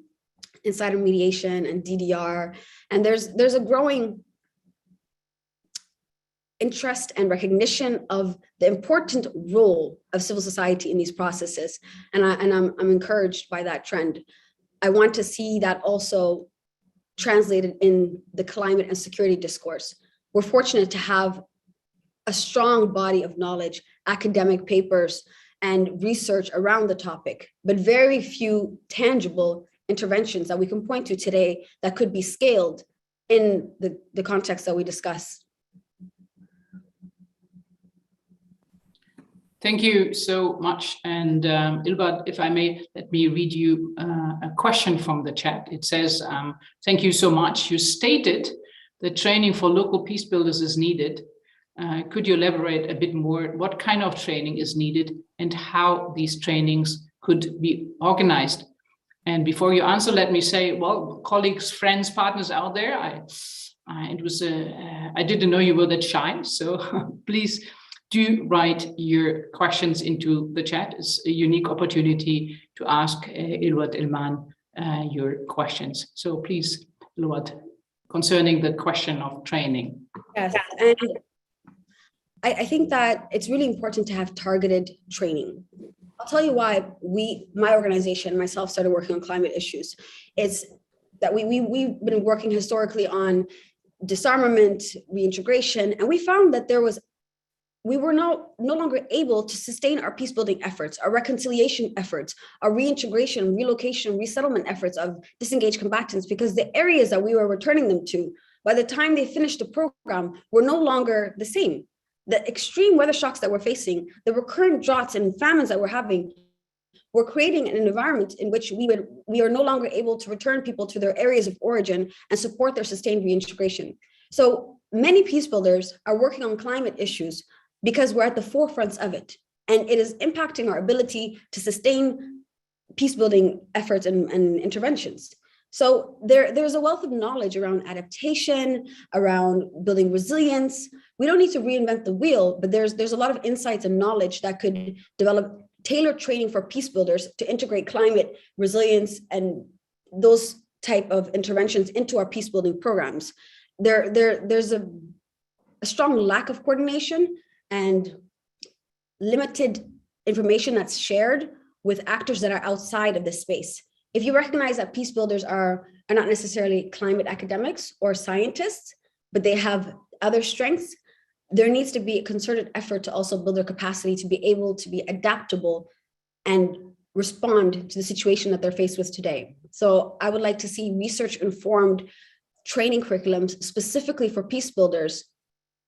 insider mediation and DDR. And there's a growing interest and recognition of the important role of civil society in these processes. And I'm encouraged by that trend. I want to see that also translated in the climate and security discourse. We're fortunate to have a strong body of knowledge, academic papers, and research around the topic, but very few tangible interventions that we can point to today that could be scaled in the context that we discuss. Thank you so much. And Ilbert, if I may, let me read you a question from the chat. It says, thank you so much. You stated that training for local peace builders is needed. Could you elaborate a bit more? What kind of training is needed and how these trainings could be organized? And before you answer, let me say, well, colleagues, friends, partners out there, I didn't know you were that shy. So please do write your questions into the chat. It's a unique opportunity to ask Ilwat Ilman your questions. So please, Ilwat, concerning the question of training. Yes, and I think that it's really important to have targeted training. I'll tell you why my organization, myself, started working on climate issues. It's that we've been working historically on disarmament, reintegration, and we found that we were no longer able to sustain our peace building efforts, our reconciliation efforts, our reintegration, relocation, resettlement efforts of disengaged combatants, because the areas that we were returning them to, by the time they finished the program, were no longer the same. The extreme weather shocks that we're facing, the recurrent droughts and famines that we're having, we're creating an environment in which we are no longer able to return people to their areas of origin and support their sustained reintegration. So many peace builders are working on climate issues because we're at the forefronts of it. And it is impacting our ability to sustain peace building efforts and interventions. So there's a wealth of knowledge around adaptation, around building resilience. We don't need to reinvent the wheel, but there's a lot of insights and knowledge that could develop tailored training for peace builders to integrate climate resilience and those type of interventions into our peace building programs. There's a strong lack of coordination and limited information that's shared with actors that are outside of this space. If you recognize that peace builders are not necessarily climate academics or scientists, but they have other strengths, there needs to be a concerted effort to also build their capacity to be able to be adaptable and respond to the situation that they're faced with today. So I would like to see research-informed training curriculums specifically for peace builders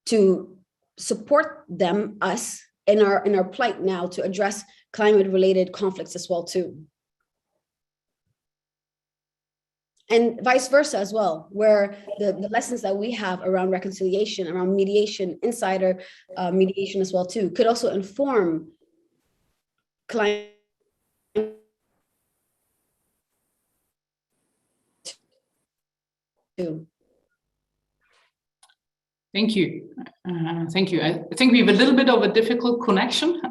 to support them, us, in our plight now to address climate-related conflicts as well too. And vice versa as well, where the lessons that we have around reconciliation, around mediation, insider mediation as well too, could also inform climate too. Thank you. Thank you. I think we have a little bit of a difficult connection,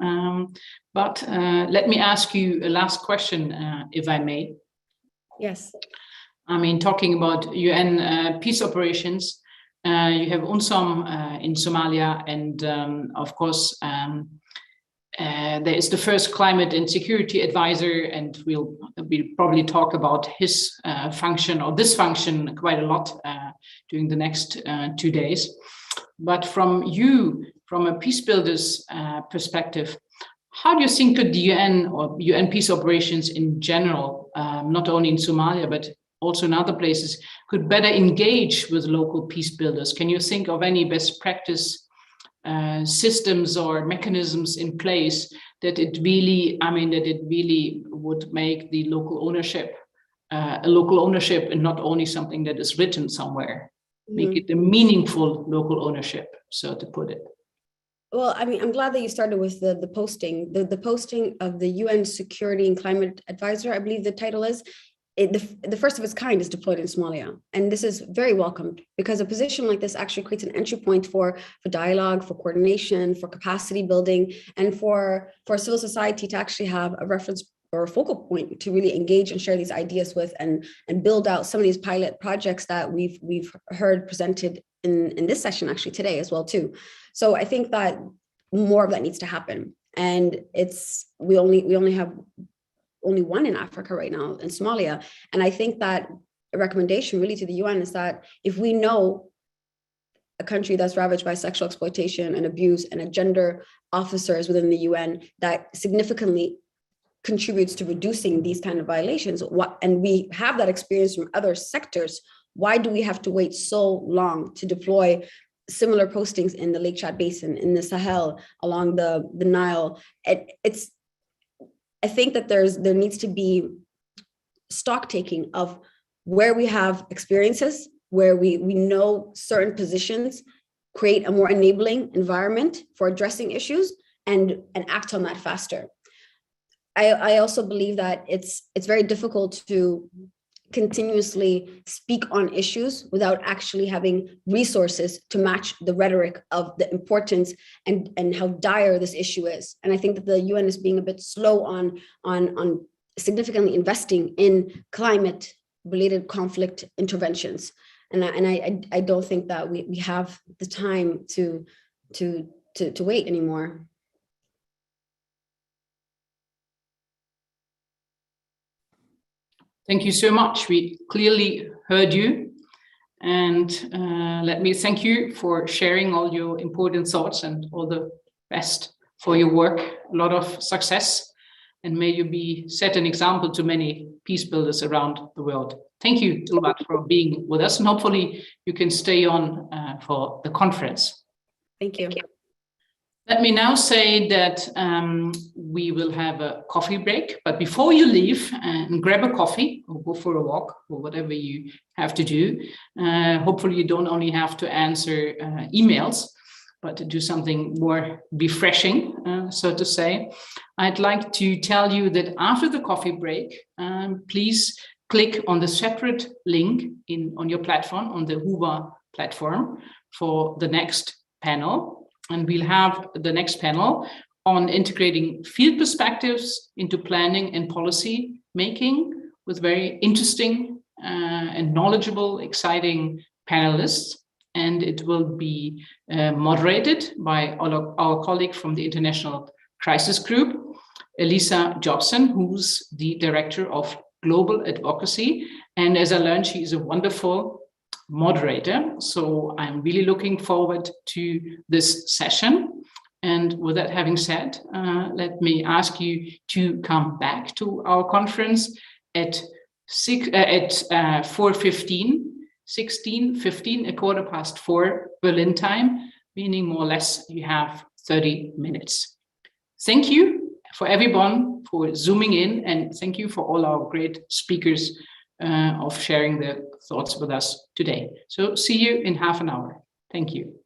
but let me ask you a last question, if I may. Yes. I mean, talking about UN peace operations, you have UNSOM in Somalia, and of course, there is the first climate and security advisor, and we'll probably talk about his function or this function quite a lot during the next 2 days. But from a peace builder's perspective, how do you think that the UN or UN peace operations in general not only in Somalia, but also in other places, could better engage with local peace builders? Can you think of any best practice systems or mechanisms in place that it really, that it really would make the local ownership a local ownership and not only something that is written somewhere, make it a meaningful local ownership, so to put it. Well, I mean, I'm glad that you started with the posting. The posting of the UN Security and Climate Advisor, I believe the title is, the first of its kind is deployed in Somalia. And this is very welcomed because a position like this actually creates an entry point for dialogue, for coordination, for capacity building, and for civil society to actually have a reference or a focal point to really engage and share these ideas with and build out some of these pilot projects that we've heard presented in this session actually today as well too. So I think that more of that needs to happen. And we only have one in Africa right now, in Somalia. And I think that a recommendation really to the UN is that if we know a country that's ravaged by sexual exploitation and abuse and a gender officers within the UN that significantly contributes to reducing these kind of violations, and we have that experience from other sectors, why do we have to wait so long to deploy similar postings in the Lake Chad Basin, in the Sahel, along the Nile? I think that there needs to be stock taking of where we have experiences, where we know certain positions create a more enabling environment for addressing issues and act on that faster. I also believe that it's very difficult to continuously speak on issues without actually having resources to match the rhetoric of the importance and how dire this issue is. And I think that the UN is being a bit slow on significantly investing in climate-related conflict interventions. And I don't think that we have the time to wait anymore. Thank you so much. We clearly heard you. And let me thank you for sharing all your important thoughts and all the best for your work. A lot of success. And may you set an example to many peace builders around the world. Thank you, Dilbat, for being with us. And hopefully you can stay on for the conference. Thank you. Let me now say that we will have a coffee break, but before you leave and grab a coffee or go for a walk or whatever you have to do, hopefully you don't only have to answer emails, but to do something more refreshing, so to say. I'd like to tell you that after the coffee break, please click on the separate link on your platform, on the Whova platform, for the next panel. And we'll have the next panel on integrating field perspectives into planning and policy making with very interesting and knowledgeable, exciting panelists. And it will be moderated by our colleague from the International Crisis Group, Elisa Jobson, who's the Director of Global Advocacy. And as I learned, she is a wonderful moderator. So I'm really looking forward to this session. And with that having said, let me ask you to come back to our conference at 4:15, 16:15, 4:15 Berlin time, meaning more or less you have 30 minutes. Thank you for everyone for zooming in, and thank you for all our great speakers of sharing their thoughts with us today. So see you in half an hour. Thank you.